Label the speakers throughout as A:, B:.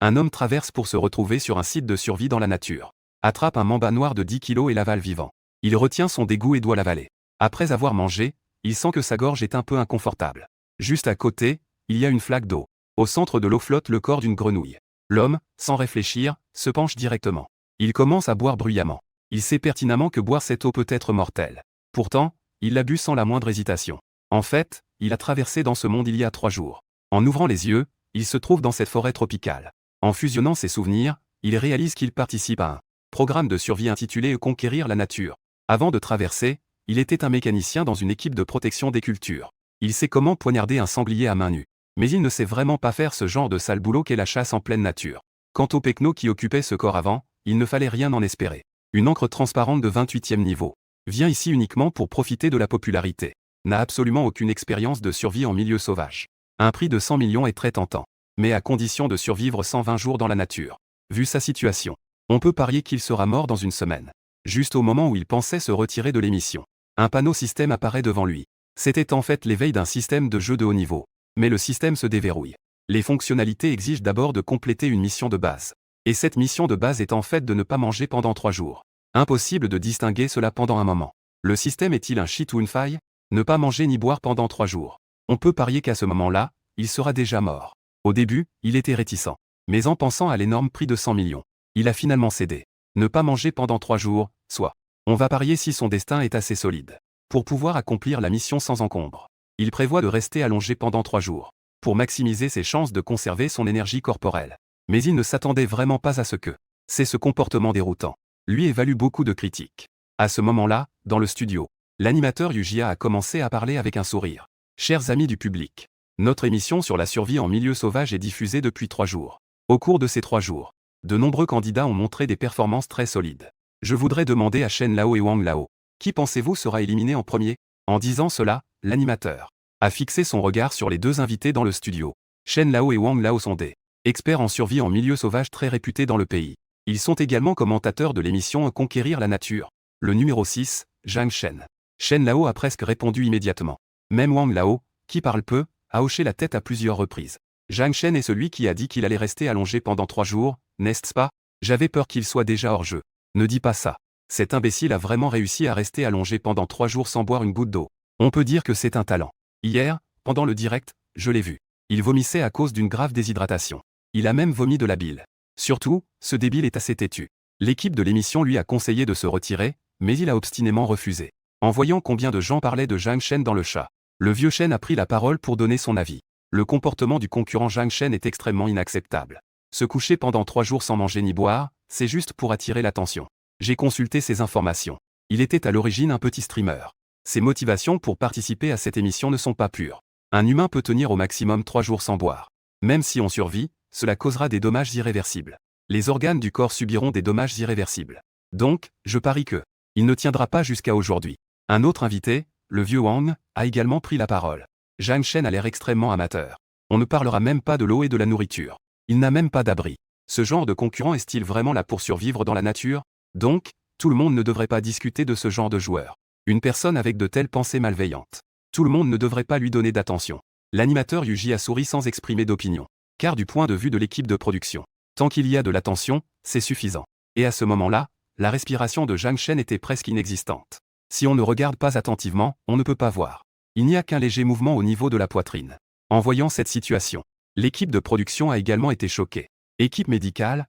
A: Un homme traverse pour se retrouver sur un site de survie dans la nature. Attrape un mamba noir de 10 kilos et l'avale vivant. Il retient son dégoût et doit l'avaler. Après avoir mangé, il sent que sa gorge est un peu inconfortable. Juste à côté, il y a une flaque d'eau. Au centre de l'eau flotte le corps d'une grenouille. L'homme, sans réfléchir, se penche directement. Il commence à boire bruyamment. Il sait pertinemment que boire cette eau peut être mortel. Pourtant, il l'a bu sans la moindre hésitation. En fait, il a traversé dans ce monde il y a 3 jours. En ouvrant les yeux, il se trouve dans cette forêt tropicale. En fusionnant ses souvenirs, il réalise qu'il participe à un programme de survie intitulé Conquérir la nature. Avant de traverser, il était un mécanicien dans une équipe de protection des cultures. Il sait comment poignarder un sanglier à main nue. Mais il ne sait vraiment pas faire ce genre de sale boulot qu'est la chasse en pleine nature. Quant au pecno qui occupait ce corps avant, il ne fallait rien en espérer. Une encre transparente de 28e niveau. Vient ici uniquement pour profiter de la popularité. N'a absolument aucune expérience de survie en milieu sauvage. Un prix de 100 millions est très tentant. Mais à condition de survivre 120 jours dans la nature. Vu sa situation, on peut parier qu'il sera mort dans une semaine. Juste au moment où il pensait se retirer de l'émission. Un panneau système apparaît devant lui. C'était en fait l'éveil d'un système de jeu de haut niveau. Mais le système se déverrouille. Les fonctionnalités exigent d'abord de compléter une mission de base. Et cette mission de base est en fait de ne pas manger pendant 3 jours. Impossible de distinguer cela pendant un moment. Le système est-il un cheat ou une faille? Ne pas manger ni boire pendant 3 jours. On peut parier qu'à ce moment-là, il sera déjà mort. Au début, il était réticent. Mais en pensant à l'énorme prix de 100 millions, il a finalement cédé. Ne pas manger pendant 3 jours, soit. On va parier si son destin est assez solide. Pour pouvoir accomplir la mission sans encombre. Il prévoit de rester allongé pendant 3 jours. Pour maximiser ses chances de conserver son énergie corporelle. Mais il ne s'attendait vraiment pas à ce que. C'est ce comportement déroutant. Lui évalue beaucoup de critiques. À ce moment-là, dans le studio, l'animateur Yujia a commencé à parler avec un sourire. Chers amis du public, notre émission sur la survie en milieu sauvage est diffusée depuis 3 jours. Au cours de ces 3 jours, de nombreux candidats ont montré des performances très solides. Je voudrais demander à Shen Lao et Wang Lao, qui pensez-vous sera éliminé en premier? En disant cela, l'animateur a fixé son regard sur les 2 invités dans le studio. Shen Lao et Wang Lao sont des experts en survie en milieu sauvage très réputés dans le pays. Ils sont également commentateurs de l'émission Conquérir la nature. Le numéro 6, Zhang Shen. Shen Lao a presque répondu immédiatement. Même Wang Lao, qui parle peu, a hoché la tête à plusieurs reprises. Zhang Shen est celui qui a dit qu'il allait rester allongé pendant 3 jours, n'est-ce pas? J'avais peur qu'il soit déjà hors jeu. Ne dis pas ça. Cet imbécile a vraiment réussi à rester allongé pendant 3 jours sans boire une goutte d'eau. On peut dire que c'est un talent. Hier, pendant le direct, je l'ai vu. Il vomissait à cause d'une grave déshydratation. Il a même vomi de la bile. Surtout, ce débile est assez têtu. L'équipe de l'émission lui a conseillé de se retirer, mais il a obstinément refusé. En voyant combien de gens parlaient de Zhang Shen dans le chat, le vieux Shen a pris la parole pour donner son avis. Le comportement du concurrent Zhang Shen est extrêmement inacceptable. Se coucher pendant 3 jours sans manger ni boire, c'est juste pour attirer l'attention. J'ai consulté ses informations. Il était à l'origine un petit streamer. Ses motivations pour participer à cette émission ne sont pas pures. Un humain peut tenir au maximum 3 jours sans boire. Même si on survit, cela causera des dommages irréversibles. Les organes du corps subiront des dommages irréversibles. Donc, je parie que il ne tiendra pas jusqu'à aujourd'hui. Un autre invité, le vieux Wang, a également pris la parole. Zhang Shen a l'air extrêmement amateur. On ne parlera même pas de l'eau et de la nourriture. Il n'a même pas d'abri. Ce genre de concurrent est-il vraiment là pour survivre dans la nature? Donc, tout le monde ne devrait pas discuter de ce genre de joueur. Une personne avec de telles pensées malveillantes. Tout le monde ne devrait pas lui donner d'attention. L'animateur Yuji a souri sans exprimer d'opinion. Car du point de vue de l'équipe de production, tant qu'il y a de l'attention, c'est suffisant. Et à ce moment-là, la respiration de Zhang Shen était presque inexistante. Si on ne regarde pas attentivement, on ne peut pas voir. Il n'y a qu'un léger mouvement au niveau de la poitrine. En voyant cette situation, l'équipe de production a également été choquée. Équipe médicale.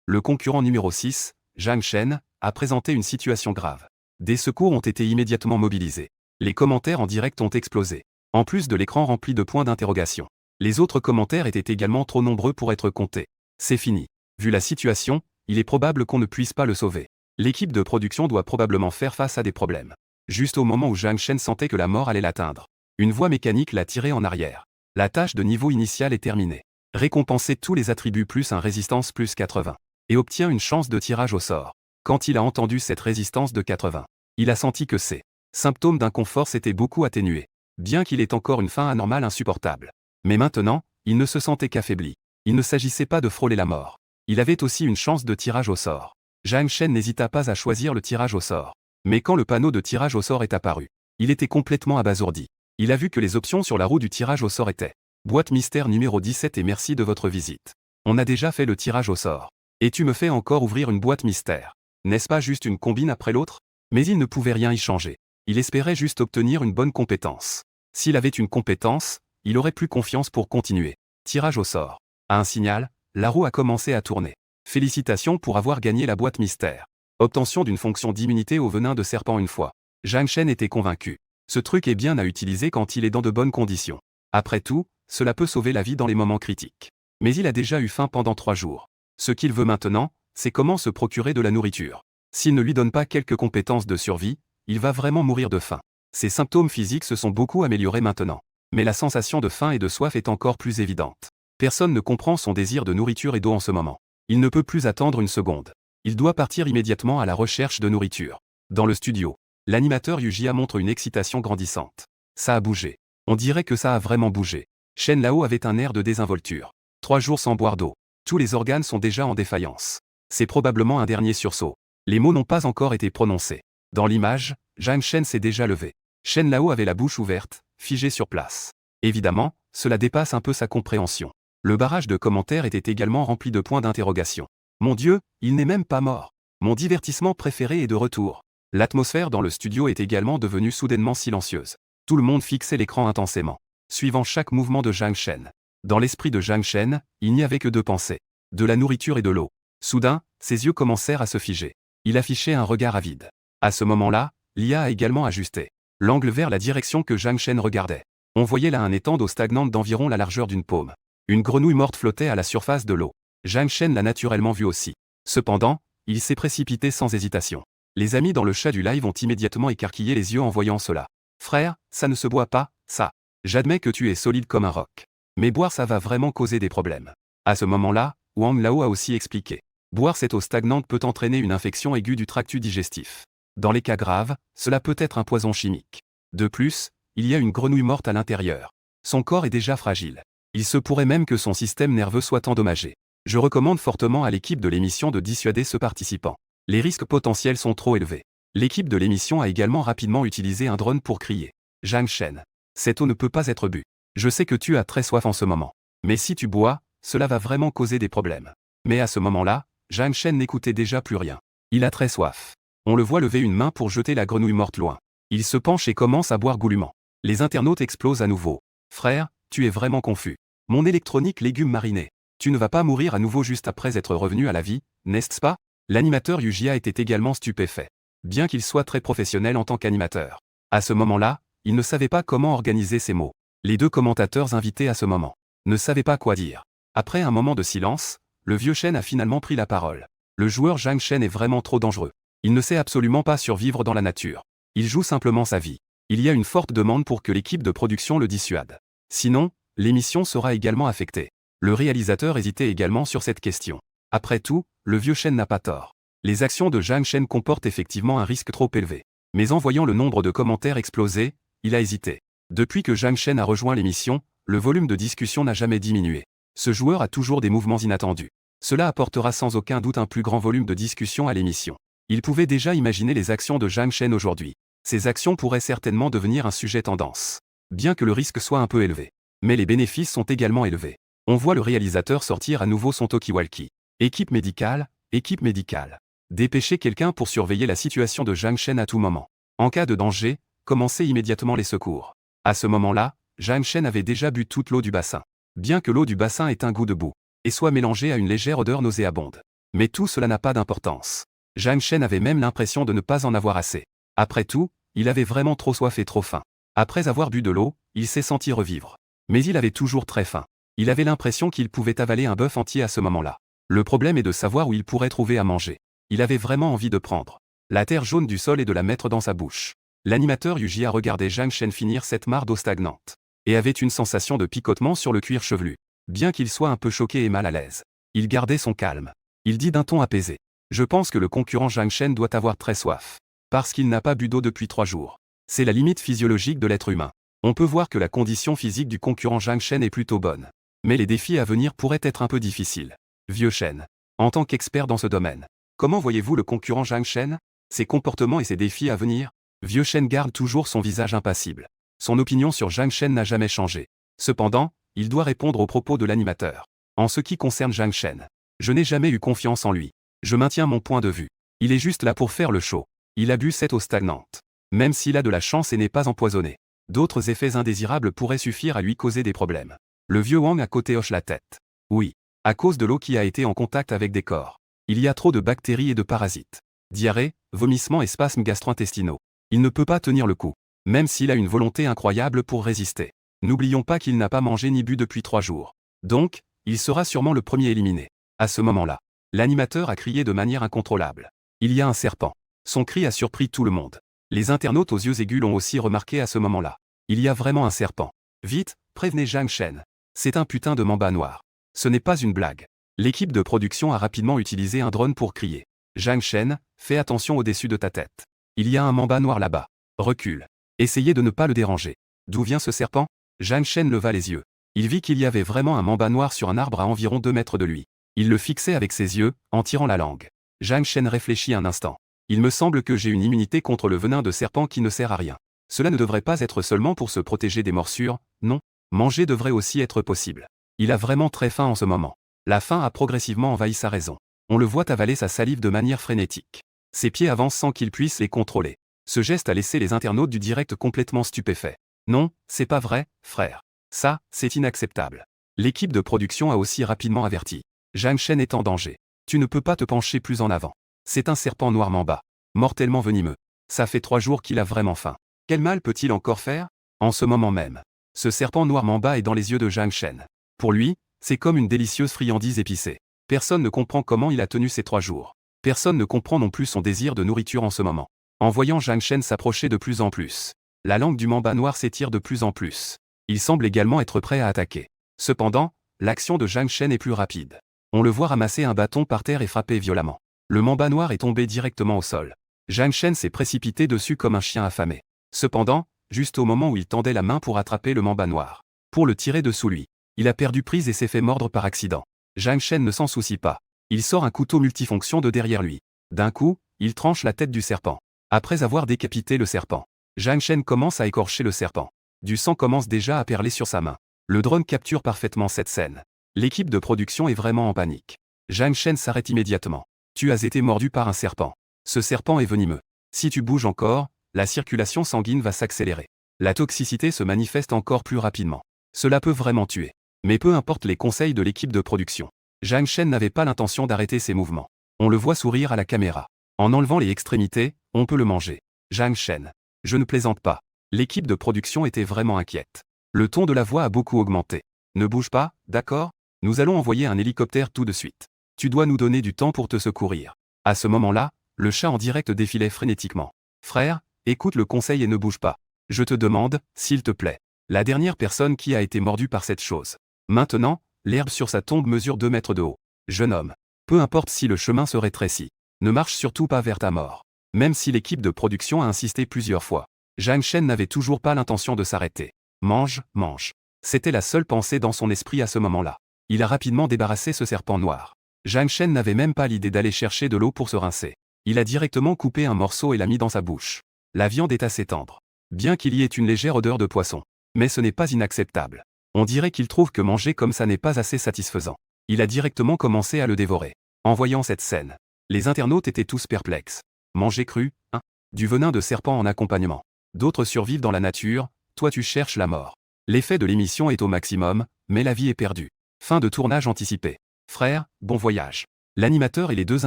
A: Le concurrent numéro 6, Zhang Shen, a présenté une situation grave. Des secours ont été immédiatement mobilisés. Les commentaires en direct ont explosé. En plus de l'écran rempli de points d'interrogation. Les autres commentaires étaient également trop nombreux pour être comptés. C'est fini. Vu la situation, il est probable qu'on ne puisse pas le sauver. L'équipe de production doit probablement faire face à des problèmes. Juste au moment où Zhang Shen sentait que la mort allait l'atteindre, une voix mécanique l'a tiré en arrière. La tâche de niveau initial est terminée. Récompensez tous les attributs plus un résistance plus 80. Et obtient une chance de tirage au sort. Quand il a entendu cette résistance de 80, il a senti que ses symptômes d'inconfort s'étaient beaucoup atténués. Bien qu'il ait encore une faim anormale insupportable. Mais maintenant, il ne se sentait qu'affaibli. Il ne s'agissait pas de frôler la mort. Il avait aussi une chance de tirage au sort. Zhang Shen n'hésita pas à choisir le tirage au sort. Mais quand le panneau de tirage au sort est apparu, il était complètement abasourdi. Il a vu que les options sur la roue du tirage au sort étaient boîte mystère numéro 17 et merci de votre visite. On a déjà fait le tirage au sort. Et tu me fais encore ouvrir une boîte mystère. N'est-ce pas juste une combine après l'autre? Mais il ne pouvait rien y changer. Il espérait juste obtenir une bonne compétence. S'il avait une compétence, il aurait plus confiance pour continuer. Tirage au sort. À un signal, la roue a commencé à tourner. Félicitations pour avoir gagné la boîte mystère. Obtention d'une fonction d'immunité au venin de serpent une fois. Zhang Shen était convaincu. Ce truc est bien à utiliser quand il est dans de bonnes conditions. Après tout, cela peut sauver la vie dans les moments critiques. Mais il a déjà eu faim pendant 3 jours. Ce qu'il veut maintenant, c'est comment se procurer de la nourriture. S'il ne lui donne pas quelques compétences de survie, il va vraiment mourir de faim. Ses symptômes physiques se sont beaucoup améliorés maintenant. Mais la sensation de faim et de soif est encore plus évidente. Personne ne comprend son désir de nourriture et d'eau en ce moment. Il ne peut plus attendre une seconde. Il doit partir immédiatement à la recherche de nourriture. Dans le studio, l'animateur Yujia montre une excitation grandissante. Ça a bougé. On dirait que ça a vraiment bougé. Shen Lao avait un air de désinvolture. 3 jours sans boire d'eau. Tous les organes sont déjà en défaillance. C'est probablement un dernier sursaut. Les mots n'ont pas encore été prononcés. Dans l'image, Zhang Shen s'est déjà levé. Shen Lao avait la bouche ouverte, figé sur place. Évidemment, cela dépasse un peu sa compréhension. Le barrage de commentaires était également rempli de points d'interrogation. Mon Dieu, il n'est même pas mort. Mon divertissement préféré est de retour. L'atmosphère dans le studio est également devenue soudainement silencieuse. Tout le monde fixait l'écran intensément, suivant chaque mouvement de Zhang Shen. Dans l'esprit de Zhang Shen, il n'y avait que 2 pensées. De la nourriture et de l'eau. Soudain, ses yeux commencèrent à se figer. Il affichait un regard avide. À ce moment-là, l'IA a également ajusté l'angle vers la direction que Zhang Shen regardait. On voyait là un étang d'eau stagnante d'environ la largeur d'une paume. Une grenouille morte flottait à la surface de l'eau. Zhang Shen l'a naturellement vu aussi. Cependant, il s'est précipité sans hésitation. Les amis dans le chat du live ont immédiatement écarquillé les yeux en voyant cela. Frère, ça ne se boit pas, ça. J'admets que tu es solide comme un roc. Mais boire ça va vraiment causer des problèmes. À ce moment-là, Wang Lao a aussi expliqué. Boire cette eau stagnante peut entraîner une infection aiguë du tractus digestif. Dans les cas graves, cela peut être un poison chimique. De plus, il y a une grenouille morte à l'intérieur. Son corps est déjà fragile. Il se pourrait même que son système nerveux soit endommagé. Je recommande fortement à l'équipe de l'émission de dissuader ce participant. Les risques potentiels sont trop élevés. L'équipe de l'émission a également rapidement utilisé un drone pour crier. Zhang Shen. Cette eau ne peut pas être bue. Je sais que tu as très soif en ce moment. Mais si tu bois, cela va vraiment causer des problèmes. Mais à ce moment-là, Zhang Shen n'écoutait déjà plus rien. Il a très soif. On le voit lever une main pour jeter la grenouille morte loin. Il se penche et commence à boire goulûment. Les internautes explosent à nouveau. Frère, tu es vraiment confus. Mon électronique légume mariné. Tu ne vas pas mourir à nouveau juste après être revenu à la vie, n'est-ce pas? L'animateur Yujia était également stupéfait. Bien qu'il soit très professionnel en tant qu'animateur. À ce moment-là, il ne savait pas comment organiser ses mots. Les 2 commentateurs invités à ce moment ne savaient pas quoi dire. Après un moment de silence, le vieux Shen a finalement pris la parole. Le joueur Zhang Shen est vraiment trop dangereux. Il ne sait absolument pas survivre dans la nature. Il joue simplement sa vie. Il y a une forte demande pour que l'équipe de production le dissuade. Sinon, l'émission sera également affectée. Le réalisateur hésitait également sur cette question. Après tout, le vieux Shen n'a pas tort. Les actions de Zhang Shen comportent effectivement un risque trop élevé. Mais en voyant le nombre de commentaires exploser, il a hésité. Depuis que Zhang Shen a rejoint l'émission, le volume de discussion n'a jamais diminué. Ce joueur a toujours des mouvements inattendus. Cela apportera sans aucun doute un plus grand volume de discussion à l'émission. Il pouvait déjà imaginer les actions de Zhang Shen aujourd'hui. Ces actions pourraient certainement devenir un sujet tendance. Bien que le risque soit un peu élevé. Mais les bénéfices sont également élevés. On voit le réalisateur sortir à nouveau son talkie-walkie. Équipe médicale, équipe médicale. Dépêchez quelqu'un pour surveiller la situation de Zhang Shen à tout moment. En cas de danger, commencez immédiatement les secours. À ce moment-là, Zhang Shen avait déjà bu toute l'eau du bassin. Bien que l'eau du bassin ait un goût de boue, et soit mélangée à une légère odeur nauséabonde. Mais tout cela n'a pas d'importance. Zhang Shen avait même l'impression de ne pas en avoir assez. Après tout, il avait vraiment trop soif et trop faim. Après avoir bu de l'eau, il s'est senti revivre. Mais il avait toujours très faim. Il avait l'impression qu'il pouvait avaler un bœuf entier à ce moment-là. Le problème est de savoir où il pourrait trouver à manger. Il avait vraiment envie de prendre la terre jaune du sol et de la mettre dans sa bouche. L'animateur Yujia regardait Zhang Shen finir cette mare d'eau stagnante. Et avait une sensation de picotement sur le cuir chevelu. Bien qu'il soit un peu choqué et mal à l'aise. Il gardait son calme. Il dit d'un ton apaisé. Je pense que le concurrent Zhang Shen doit avoir très soif. Parce qu'il n'a pas bu d'eau depuis 3 jours. C'est la limite physiologique de l'être humain. On peut voir que la condition physique du concurrent Zhang Shen est plutôt bonne. Mais les défis à venir pourraient être un peu difficiles. Vieux Shen. En tant qu'expert dans ce domaine, comment voyez-vous le concurrent Zhang Shen? Ses comportements et ses défis à venir? Vieux Shen garde toujours son visage impassible. Son opinion sur Zhang Shen n'a jamais changé. Cependant, il doit répondre aux propos de l'animateur. En ce qui concerne Zhang Shen, je n'ai jamais eu confiance en lui. Je maintiens mon point de vue. Il est juste là pour faire le show. Il a bu cette eau stagnante. Même s'il a de la chance et n'est pas empoisonné. D'autres effets indésirables pourraient suffire à lui causer des problèmes. Le vieux Wang à côté hoche la tête. Oui. À cause de l'eau qui a été en contact avec des corps. Il y a trop de bactéries et de parasites. Diarrhée, vomissements et spasmes gastro-intestinaux. Il ne peut pas tenir le coup. Même s'il a une volonté incroyable pour résister. N'oublions pas qu'il n'a pas mangé ni bu depuis 3 jours. Donc, il sera sûrement le premier éliminé. À ce moment-là, l'animateur a crié de manière incontrôlable. Il y a un serpent. Son cri a surpris tout le monde. Les internautes aux yeux aigus l'ont aussi remarqué à ce moment-là. Il y a vraiment un serpent. Vite, prévenez Zhang Shen. C'est un putain de mamba noir. Ce n'est pas une blague. L'équipe de production a rapidement utilisé un drone pour crier. Zhang Shen, fais attention au-dessus de ta tête. Il y a un mamba noir là-bas. Recule. Essayez de ne pas le déranger. D'où vient ce serpent? Zhang Shen leva les yeux. Il vit qu'il y avait vraiment un mamba noir sur un arbre à environ 2 mètres de lui. Il le fixait avec ses yeux, en tirant la langue. Zhang Shen réfléchit un instant. Il me semble que j'ai une immunité contre le venin de serpent qui ne sert à rien. Cela ne devrait pas être seulement pour se protéger des morsures, non. Manger devrait aussi être possible. Il a vraiment très faim en ce moment. La faim a progressivement envahi sa raison. On le voit avaler sa salive de manière frénétique. Ses pieds avancent sans qu'il puisse les contrôler. Ce geste a laissé les internautes du direct complètement stupéfaits. Non, c'est pas vrai, frère. Ça, c'est inacceptable. L'équipe de production a aussi rapidement averti. Zhang Shen est en danger. Tu ne peux pas te pencher plus en avant. C'est un serpent noir mamba. Mortellement venimeux. Ça fait 3 jours qu'il a vraiment faim. Quel mal peut-il encore faire? En ce moment même. Ce serpent noir mamba est dans les yeux de Zhang Shen. Pour lui, c'est comme une délicieuse friandise épicée. Personne ne comprend comment il a tenu ces 3 jours. Personne ne comprend non plus son désir de nourriture en ce moment. En voyant Zhang Shen s'approcher de plus en plus, la langue du mamba noir s'étire de plus en plus. Il semble également être prêt à attaquer. Cependant, l'action de Zhang Shen est plus rapide. On le voit ramasser un bâton par terre et frapper violemment. Le mamba noir est tombé directement au sol. Zhang Shen s'est précipité dessus comme un chien affamé. Cependant, juste au moment où il tendait la main pour attraper le mamba noir, pour le tirer dessous lui, il a perdu prise et s'est fait mordre par accident. Zhang Shen ne s'en soucie pas. Il sort un couteau multifonction de derrière lui. D'un coup, il tranche la tête du serpent. Après avoir décapité le serpent, Zhang Shen commence à écorcher le serpent. Du sang commence déjà à perler sur sa main. Le drone capture parfaitement cette scène. L'équipe de production est vraiment en panique. Zhang Shen s'arrête immédiatement. Tu as été mordu par un serpent. Ce serpent est venimeux. Si tu bouges encore, la circulation sanguine va s'accélérer. La toxicité se manifeste encore plus rapidement. Cela peut vraiment tuer. Mais peu importe les conseils de l'équipe de production. Zhang Shen n'avait pas l'intention d'arrêter ses mouvements. On le voit sourire à la caméra. En enlevant les extrémités, on peut le manger. Zhang Shen. Je ne plaisante pas. L'équipe de production était vraiment inquiète. Le ton de la voix a beaucoup augmenté. Ne bouge pas, d'accord? Nous allons envoyer un hélicoptère tout de suite. Tu dois nous donner du temps pour te secourir. À ce moment-là, le chat en direct défilait frénétiquement. Frère, écoute le conseil et ne bouge pas. Je te demande, s'il te plaît. La dernière personne qui a été mordue par cette chose. Maintenant, l'herbe sur sa tombe mesure 2 mètres de haut. Jeune homme. Peu importe si le chemin se rétrécit. Ne marche surtout pas vers ta mort. Même si l'équipe de production a insisté plusieurs fois. Zhang Shen n'avait toujours pas l'intention de s'arrêter. Mange, mange. C'était la seule pensée dans son esprit à ce moment-là. Il a rapidement débarrassé ce serpent noir. Zhang Shen n'avait même pas l'idée d'aller chercher de l'eau pour se rincer. Il a directement coupé un morceau et l'a mis dans sa bouche. La viande est assez tendre. Bien qu'il y ait une légère odeur de poisson. Mais ce n'est pas inacceptable. On dirait qu'il trouve que manger comme ça n'est pas assez satisfaisant. Il a directement commencé à le dévorer. En voyant cette scène, les internautes étaient tous perplexes. Manger cru, hein? Du venin de serpent en accompagnement. D'autres survivent dans la nature, toi tu cherches la mort. L'effet de l'émission est au maximum, mais la vie est perdue. Fin de tournage anticipé. Frère, bon voyage. L'animateur et les 2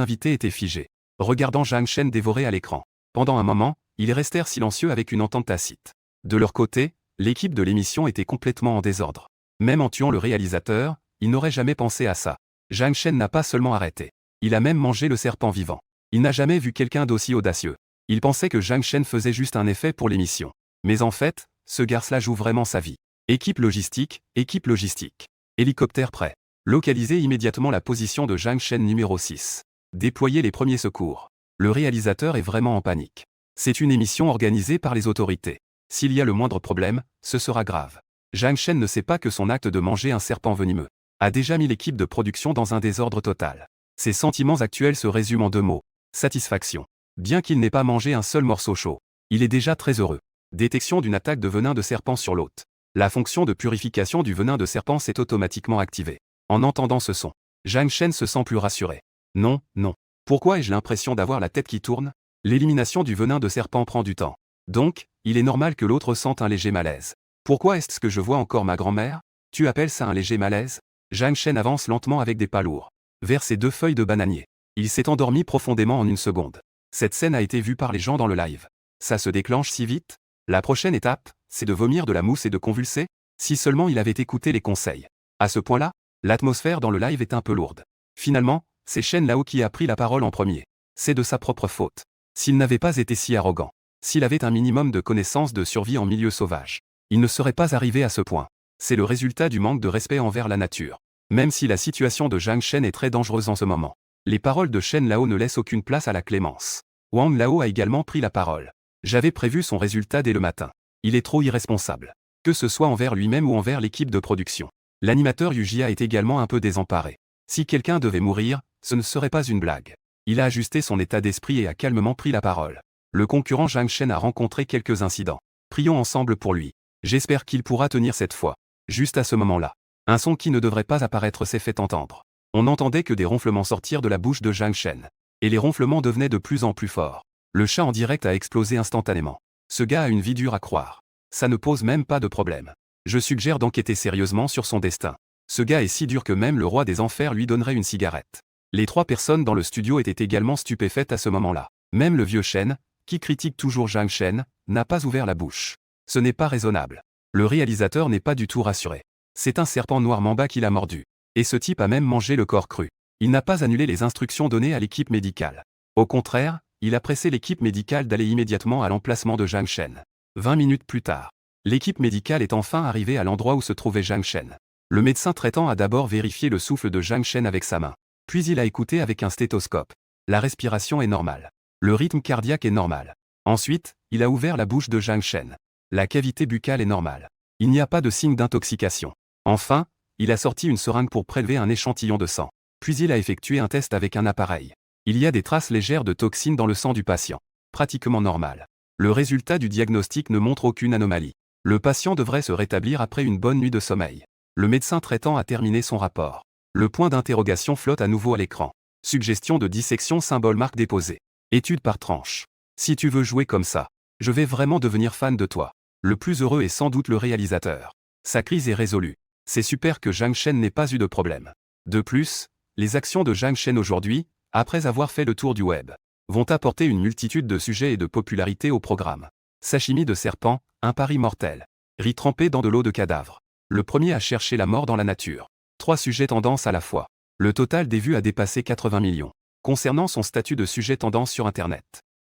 A: invités étaient figés, regardant Zhang Shen dévorer à l'écran. Pendant un moment, ils restèrent silencieux avec une entente tacite. De leur côté, l'équipe de l'émission était complètement en désordre. Même en tuant le réalisateur, ils n'auraient jamais pensé à ça. Zhang Shen n'a pas seulement arrêté. Il a même mangé le serpent vivant. Il n'a jamais vu quelqu'un d'aussi audacieux. Il pensait que Zhang Shen faisait juste un effet pour l'émission. Mais en fait, ce garce-là joue vraiment sa vie. Équipe logistique, équipe logistique. Hélicoptère prêt. Localisez immédiatement la position de Zhang Shen numéro 6. Déployez les premiers secours. Le réalisateur est vraiment en panique. C'est une émission organisée par les autorités. S'il y a le moindre problème, ce sera grave. Zhang Shen ne sait pas que son acte de manger un serpent venimeux a déjà mis l'équipe de production dans un désordre total. Ses sentiments actuels se résument en 2 mots. Satisfaction. Bien qu'il n'ait pas mangé un seul morceau chaud, il est déjà très heureux. Détection d'une attaque de venin de serpent sur l'hôte. La fonction de purification du venin de serpent s'est automatiquement activée. En entendant ce son, Zhang Shen se sent plus rassuré. Non, non. Pourquoi ai-je l'impression d'avoir la tête qui tourne? L'élimination du venin de serpent prend du temps. Donc, il est normal que l'autre sente un léger malaise. Pourquoi est-ce que je vois encore ma grand-mère? Tu appelles ça un léger malaise? Zhang Shen avance lentement avec des pas lourds vers ses 2 feuilles de bananier. Il s'est endormi profondément en une seconde. Cette scène a été vue par les gens dans le live. Ça se déclenche si vite? La prochaine étape, c'est de vomir de la mousse et de convulser? Si seulement il avait écouté les conseils. À ce point-là, l'atmosphère dans le live est un peu lourde. Finalement, c'est Shen Lao qui a pris la parole en premier. C'est de sa propre faute. S'il n'avait pas été si arrogant, s'il avait un minimum de connaissances de survie en milieu sauvage, il ne serait pas arrivé à ce point. C'est le résultat du manque de respect envers la nature. Même si la situation de Zhang Shen est très dangereuse en ce moment, les paroles de Shen Lao ne laissent aucune place à la clémence. Wang Lao a également pris la parole. J'avais prévu son résultat dès le matin. Il est trop irresponsable. Que ce soit envers lui-même ou envers l'équipe de production. L'animateur Yujia est également un peu désemparé. Si quelqu'un devait mourir, ce ne serait pas une blague. Il a ajusté son état d'esprit et a calmement pris la parole. Le concurrent Zhang Shen a rencontré quelques incidents. Prions ensemble pour lui. J'espère qu'il pourra tenir cette fois. Juste à ce moment-là, un son qui ne devrait pas apparaître s'est fait entendre. On n'entendait que des ronflements sortir de la bouche de Zhang Shen. Et les ronflements devenaient de plus en plus forts. Le chat en direct a explosé instantanément. Ce gars a une vie dure à croire. Ça ne pose même pas de problème. Je suggère d'enquêter sérieusement sur son destin. Ce gars est si dur que même le roi des enfers lui donnerait une cigarette. Les 3 personnes dans le studio étaient également stupéfaites à ce moment-là. Même le vieux Shen, qui critique toujours Zhang Shen, n'a pas ouvert la bouche. Ce n'est pas raisonnable. Le réalisateur n'est pas du tout rassuré. C'est un serpent noir mamba qui l'a mordu. Et ce type a même mangé le corps cru. Il n'a pas annulé les instructions données à l'équipe médicale. Au contraire, il a pressé l'équipe médicale d'aller immédiatement à l'emplacement de Zhang Shen. 20 minutes plus tard, l'équipe médicale est enfin arrivée à l'endroit où se trouvait Zhang Shen. Le médecin traitant a d'abord vérifié le souffle de Zhang Shen avec sa main. Puis il a écouté avec un stéthoscope. La respiration est normale. Le rythme cardiaque est normal. Ensuite, il a ouvert la bouche de Zhang Shen. La cavité buccale est normale. Il n'y a pas de signe d'intoxication. Enfin, il a sorti une seringue pour prélever un échantillon de sang. Puis il a effectué un test avec un appareil. Il y a des traces légères de toxines dans le sang du patient. Pratiquement normal. Le résultat du diagnostic ne montre aucune anomalie. Le patient devrait se rétablir après une bonne nuit de sommeil. Le médecin traitant a terminé son rapport. Le point d'interrogation flotte à nouveau à l'écran. Suggestion de dissection symbole marque déposée. Étude par tranche. Si tu veux jouer comme ça, je vais vraiment devenir fan de toi. Le plus heureux est sans doute le réalisateur. Sa crise est résolue. C'est super que Zhang Shen n'ait pas eu de problème. De plus, les actions de Zhang Shen aujourd'hui, après avoir fait le tour du web, vont apporter une multitude de sujets et de popularité au programme. Sashimi de serpent, un pari mortel. Riz trempé dans de l'eau de cadavre. Le premier à chercher la mort dans la nature. 3 sujets tendance à la fois. Le total des vues a dépassé 80 millions. Concernant son statut de sujet tendance sur Internet,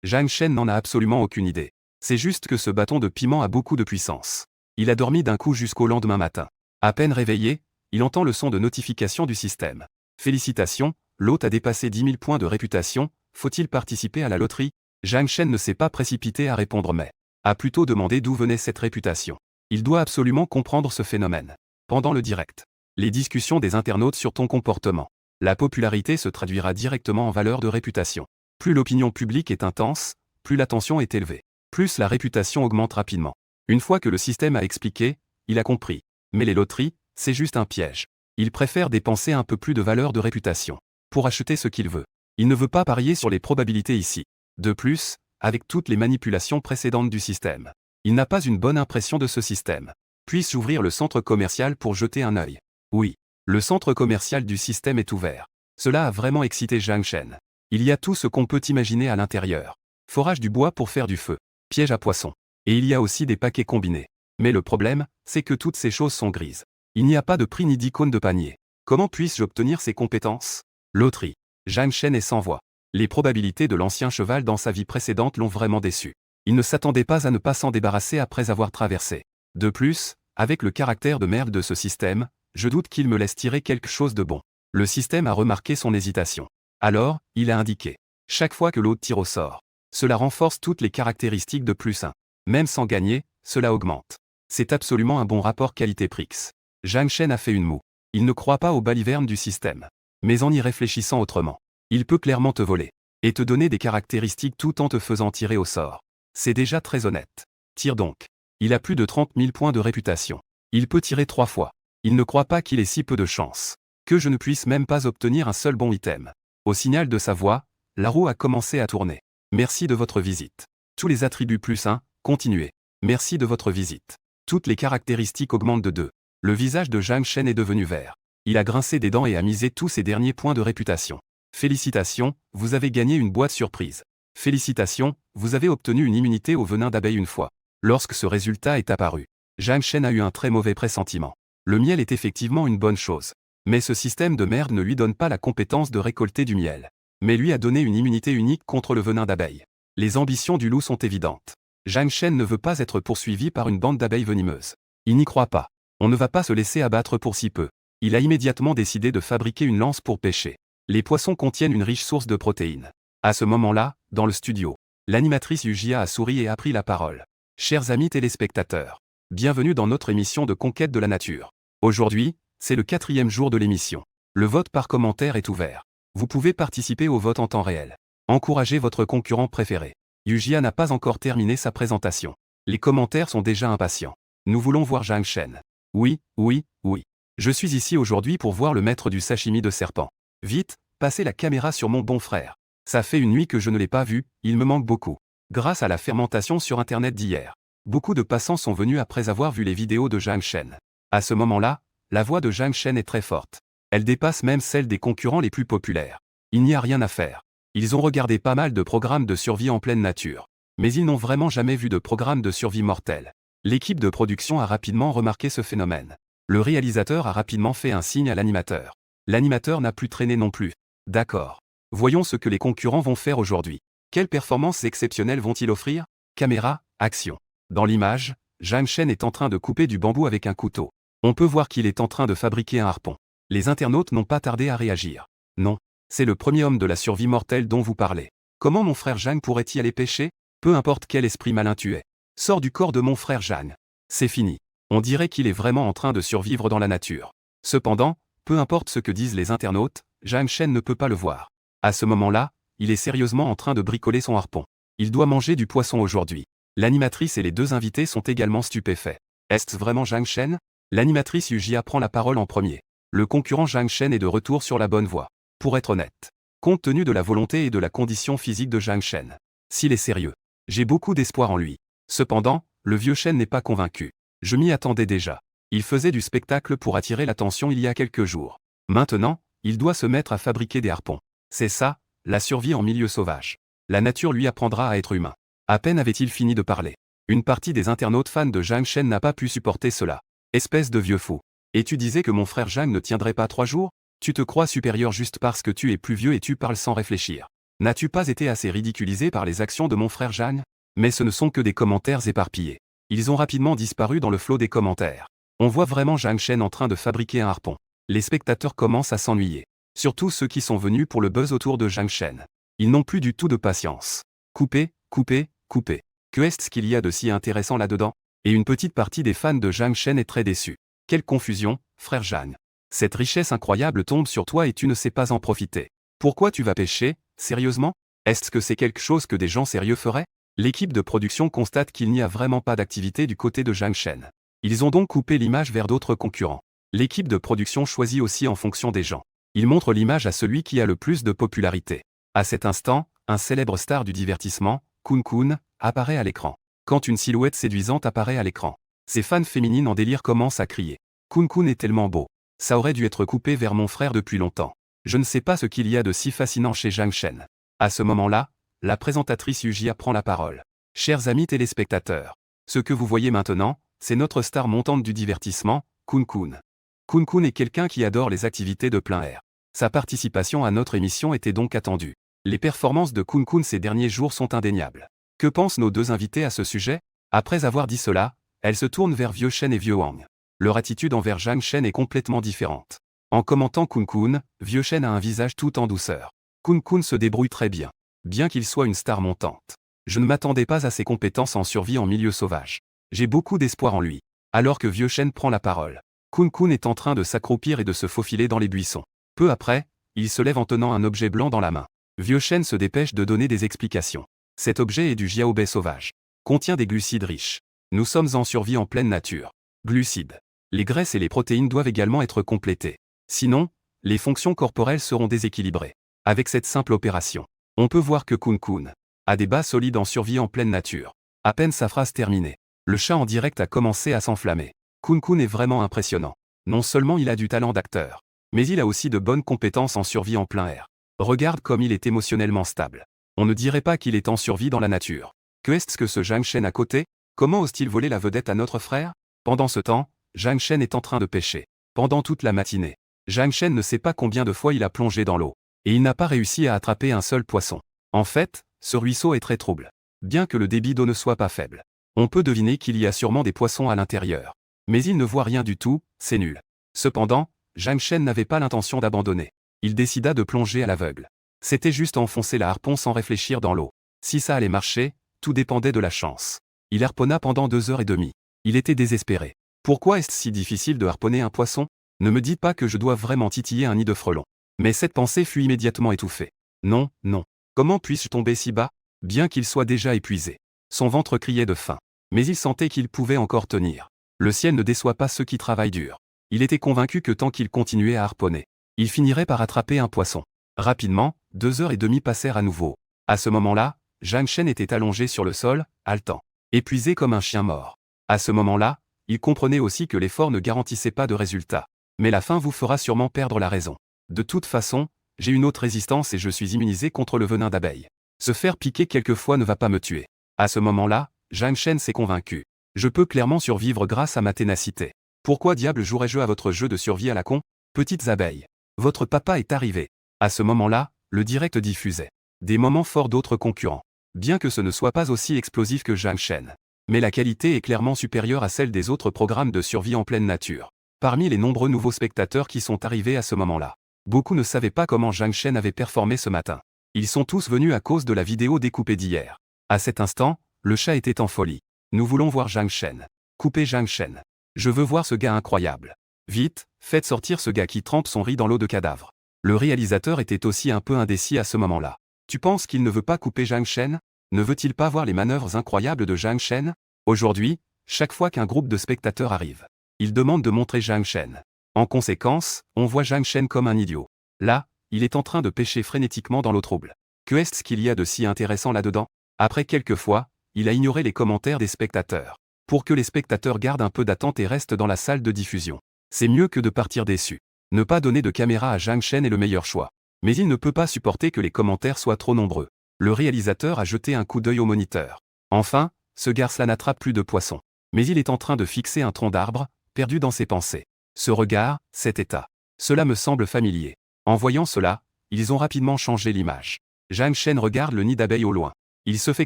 A: Zhang Shen n'en a absolument aucune idée. C'est juste que ce bâton de piment a beaucoup de puissance. Il a dormi d'un coup jusqu'au lendemain matin. À peine réveillé, il entend le son de notification du système. Félicitations, l'hôte a dépassé 10 000 points de réputation, faut-il participer à la loterie? Zhang Shen ne s'est pas précipité à répondre mais a plutôt demandé d'où venait cette réputation. Il doit absolument comprendre ce phénomène. Pendant le direct, les discussions des internautes sur ton comportement. La popularité se traduira directement en valeur de réputation. Plus l'opinion publique est intense, plus l'attention est élevée. Plus la réputation augmente rapidement. Une fois que le système a expliqué, il a compris. Mais les loteries, c'est juste un piège. Il préfère dépenser un peu plus de valeur de réputation pour acheter ce qu'il veut. Il ne veut pas parier sur les probabilités ici. De plus, avec toutes les manipulations précédentes du système, il n'a pas une bonne impression de ce système. Puisse ouvrir le centre commercial pour jeter un œil. Oui, le centre commercial du système est ouvert. Cela a vraiment excité Zhang Shen. Il y a tout ce qu'on peut imaginer à l'intérieur. Forage du bois pour faire du feu. Piège à poissons. Et il y a aussi des paquets combinés. Mais le problème, c'est que toutes ces choses sont grises. Il n'y a pas de prix ni d'icône de panier. Comment puis-je obtenir ces compétences? Loterie. Zhang Shen est sans voix. Les probabilités de l'ancien cheval dans sa vie précédente l'ont vraiment déçu. Il ne s'attendait pas à ne pas s'en débarrasser après avoir traversé. De plus, avec le caractère de merde de ce système, je doute qu'il me laisse tirer quelque chose de bon. Le système a remarqué son hésitation. Alors, il a indiqué. Chaque fois que l'autre tire au sort, cela renforce toutes les caractéristiques de +1. Même sans gagner, cela augmente. C'est absolument un bon rapport qualité-prix. Zhang Shen a fait une moue. Il ne croit pas aux balivernes du système. Mais en y réfléchissant autrement, il peut clairement te voler. Et te donner des caractéristiques tout en te faisant tirer au sort. C'est déjà très honnête. Tire donc. Il a plus de 30 000 points de réputation. Il peut tirer 3 fois. Il ne croit pas qu'il ait si peu de chance. Que je ne puisse même pas obtenir un seul bon item. Au signal de sa voix, la roue a commencé à tourner. Merci de votre visite. Tous les attributs +1, continuez. Merci de votre visite. Toutes les caractéristiques augmentent de 2. Le visage de Zhang Shen est devenu vert. Il a grincé des dents et a misé tous ses derniers points de réputation. Félicitations, vous avez gagné une boîte surprise. Félicitations, vous avez obtenu une immunité au venin d'abeille une fois. Lorsque ce résultat est apparu, Zhang Shen a eu un très mauvais pressentiment. Le miel est effectivement une bonne chose. Mais ce système de merde ne lui donne pas la compétence de récolter du miel. Mais lui a donné une immunité unique contre le venin d'abeille. Les ambitions du loup sont évidentes. Zhang Shen ne veut pas être poursuivi par une bande d'abeilles venimeuses. Il n'y croit pas. On ne va pas se laisser abattre pour si peu. Il a immédiatement décidé de fabriquer une lance pour pêcher. Les poissons contiennent une riche source de protéines. À ce moment-là, dans le studio, l'animatrice Yujia a souri et a pris la parole. Chers amis téléspectateurs, bienvenue dans notre émission de conquête de la nature. Aujourd'hui, c'est le 4e jour de l'émission. Le vote par commentaire est ouvert. Vous pouvez participer au vote en temps réel. Encouragez votre concurrent préféré. Yujia n'a pas encore terminé sa présentation. Les commentaires sont déjà impatients. Nous voulons voir Zhang Shen. Oui, oui, oui. Je suis ici aujourd'hui pour voir le maître du sashimi de serpent. Vite, passez la caméra sur mon bon frère. Ça fait une nuit que je ne l'ai pas vu, il me manque beaucoup. Grâce à la fermentation sur Internet d'hier. Beaucoup de passants sont venus après avoir vu les vidéos de Zhang Shen. À ce moment-là, la voix de Zhang Shen est très forte. Elle dépasse même celle des concurrents les plus populaires. Il n'y a rien à faire. Ils ont regardé pas mal de programmes de survie en pleine nature. Mais ils n'ont vraiment jamais vu de programme de survie mortelle. L'équipe de production a rapidement remarqué ce phénomène. Le réalisateur a rapidement fait un signe à l'animateur. L'animateur n'a plus traîné non plus. D'accord. Voyons ce que les concurrents vont faire aujourd'hui. Quelles performances exceptionnelles vont-ils offrir? Caméra, action. Dans l'image, Zhang Shen est en train de couper du bambou avec un couteau. On peut voir qu'il est en train de fabriquer un harpon. Les internautes n'ont pas tardé à réagir. Non, c'est le premier homme de la survie mortelle dont vous parlez. Comment mon frère Zhang pourrait-il aller pêcher? Peu importe quel esprit malin tu es. Sors du corps de mon frère Zhang. C'est fini. On dirait qu'il est vraiment en train de survivre dans la nature. Cependant, peu importe ce que disent les internautes, Zhang Shen ne peut pas le voir. À ce moment-là, il est sérieusement en train de bricoler son harpon. Il doit manger du poisson aujourd'hui. L'animatrice et les deux invités sont également stupéfaits. Est-ce vraiment Zhang Shen? L'animatrice Yujia prend la parole en premier. Le concurrent Zhang Shen est de retour sur la bonne voie. Pour être honnête, compte tenu de la volonté et de la condition physique de Zhang Shen, s'il est sérieux, j'ai beaucoup d'espoir en lui. Cependant, le vieux Shen n'est pas convaincu. Je m'y attendais déjà. Il faisait du spectacle pour attirer l'attention il y a quelques jours. Maintenant, il doit se mettre à fabriquer des harpons. C'est ça, la survie en milieu sauvage. La nature lui apprendra à être humain. À peine avait-il fini de parler. Une partie des internautes fans de Zhang Shen n'a pas pu supporter cela. Espèce de vieux fou. Et tu disais que mon frère Zhang ne tiendrait pas 3 jours? Tu te crois supérieur juste parce que tu es plus vieux et tu parles sans réfléchir. N'as-tu pas été assez ridiculisé par les actions de mon frère Zhang? Mais ce ne sont que des commentaires éparpillés. Ils ont rapidement disparu dans le flot des commentaires. On voit vraiment Zhang Shen en train de fabriquer un harpon. Les spectateurs commencent à s'ennuyer. Surtout ceux qui sont venus pour le buzz autour de Zhang Shen. Ils n'ont plus du tout de patience. Coupez, coupez, coupez. Que est-ce qu'il y a de si intéressant là-dedans? Et une petite partie des fans de Zhang Shen est très déçue. Quelle confusion, frère Zhang. Cette richesse incroyable tombe sur toi et tu ne sais pas en profiter. Pourquoi tu vas pêcher, sérieusement? Est-ce que c'est quelque chose que des gens sérieux feraient? L'équipe de production constate qu'il n'y a vraiment pas d'activité du côté de Zhang Shen. Ils ont donc coupé l'image vers d'autres concurrents. L'équipe de production choisit aussi en fonction des gens. Ils montrent l'image à celui qui a le plus de popularité. À cet instant, un célèbre star du divertissement, Kun Kun, apparaît à l'écran. Quand une silhouette séduisante apparaît à l'écran, ses fans féminines en délire commencent à crier. Kun Kun est tellement beau. Ça aurait dû être coupé vers mon frère depuis longtemps. Je ne sais pas ce qu'il y a de si fascinant chez Zhang Shen. À ce moment-là, la présentatrice Yujia prend la parole. Chers amis téléspectateurs, ce que vous voyez maintenant, c'est notre star montante du divertissement, Kun Kun. Kun Kun est quelqu'un qui adore les activités de plein air. Sa participation à notre émission était donc attendue. Les performances de Kun Kun ces derniers jours sont indéniables. Que pensent nos deux invités à ce sujet? Après avoir dit cela, elle se tourne vers Vieux Shen et Vieux Wang. Leur attitude envers Zhang Shen est complètement différente. En commentant Kun Kun, Vieux Shen a un visage tout en douceur. Kun Kun se débrouille très bien. Bien qu'il soit une star montante. Je ne m'attendais pas à ses compétences en survie en milieu sauvage. J'ai beaucoup d'espoir en lui. Alors que Vieux Shen prend la parole. Kun Kun est en train de s'accroupir et de se faufiler dans les buissons. Peu après, il se lève en tenant un objet blanc dans la main. Vieux Shen se dépêche de donner des explications. Cet objet est du jiaobei sauvage. Contient des glucides riches. Nous sommes en survie en pleine nature. Glucides. Les graisses et les protéines doivent également être complétées. Sinon, les fonctions corporelles seront déséquilibrées. Avec cette simple opération, on peut voir que Kun Kun a des bases solides en survie en pleine nature. À peine sa phrase terminée, le chat en direct a commencé à s'enflammer. Kun Kun est vraiment impressionnant. Non seulement il a du talent d'acteur, mais il a aussi de bonnes compétences en survie en plein air. Regarde comme il est émotionnellement stable. On ne dirait pas qu'il est en survie dans la nature. Que est-ce que ce Zhang Shen à côté? Comment ose-t-il voler la vedette à notre frère? Pendant ce temps, Zhang Shen est en train de pêcher. Pendant toute la matinée, Zhang Shen ne sait pas combien de fois il a plongé dans l'eau. Et il n'a pas réussi à attraper un seul poisson. En fait, ce ruisseau est très trouble. Bien que le débit d'eau ne soit pas faible, on peut deviner qu'il y a sûrement des poissons à l'intérieur. Mais il ne voit rien du tout, c'est nul. Cependant, Zhang Shen n'avait pas l'intention d'abandonner. Il décida de plonger à l'aveugle. C'était juste enfoncer la harpon sans réfléchir dans l'eau. Si ça allait marcher, tout dépendait de la chance. Il harponna pendant 2 heures et demie. Il était désespéré. Pourquoi est-ce si difficile de harponner un poisson? Ne me dites pas que je dois vraiment titiller un nid de frelons. Mais cette pensée fut immédiatement étouffée. Non, non. Comment puis-je tomber si bas? Bien qu'il soit déjà épuisé. Son ventre criait de faim. Mais il sentait qu'il pouvait encore tenir. Le ciel ne déçoit pas ceux qui travaillent dur. Il était convaincu que tant qu'il continuait à harponner, il finirait par attraper un poisson. Rapidement, 2 heures et demie passèrent à nouveau. À ce moment-là, Zhang Shen était allongé sur le sol, haletant, épuisé comme un chien mort. À ce moment-là, il comprenait aussi que l'effort ne garantissait pas de résultat. Mais la faim vous fera sûrement perdre la raison. De toute façon, j'ai une autre résistance et je suis immunisé contre le venin d'abeille. Se faire piquer quelquefois ne va pas me tuer. À ce moment-là, Zhang Shen s'est convaincu. Je peux clairement survivre grâce à ma ténacité. Pourquoi diable jouerais-je à votre jeu de survie à la con? Petites abeilles. Votre papa est arrivé. À ce moment-là, le direct diffusait des moments forts d'autres concurrents. Bien que ce ne soit pas aussi explosif que Zhang Shen. Mais la qualité est clairement supérieure à celle des autres programmes de survie en pleine nature. Parmi les nombreux nouveaux spectateurs qui sont arrivés à ce moment-là, beaucoup ne savaient pas comment Zhang Shen avait performé ce matin. Ils sont tous venus à cause de la vidéo découpée d'hier. À cet instant, le chat était en folie. Nous voulons voir Zhang Shen. Coupez Zhang Shen. Je veux voir ce gars incroyable. Vite, faites sortir ce gars qui trempe son riz dans l'eau de cadavre. Le réalisateur était aussi un peu indécis à ce moment-là. Tu penses qu'il ne veut pas couper Zhang Shen? Ne veut-il pas voir les manœuvres incroyables de Zhang Shen? Aujourd'hui, chaque fois qu'un groupe de spectateurs arrive, il demande de montrer Zhang Shen. En conséquence, on voit Zhang Shen comme un idiot. Là, il est en train de pêcher frénétiquement dans l'eau trouble. Que est-ce qu'il y a de si intéressant là-dedans? Après quelques fois, il a ignoré les commentaires des spectateurs. Pour que les spectateurs gardent un peu d'attente et restent dans la salle de diffusion. C'est mieux que de partir déçu. Ne pas donner de caméra à Zhang Shen est le meilleur choix. Mais il ne peut pas supporter que les commentaires soient trop nombreux. Le réalisateur a jeté un coup d'œil au moniteur. Enfin, ce garçon n'attrape plus de poissons. Mais il est en train de fixer un tronc d'arbre, perdu dans ses pensées. Ce regard, cet état. Cela me semble familier. En voyant cela, ils ont rapidement changé l'image. Zhang Shen regarde le nid d'abeilles au loin. Il se fait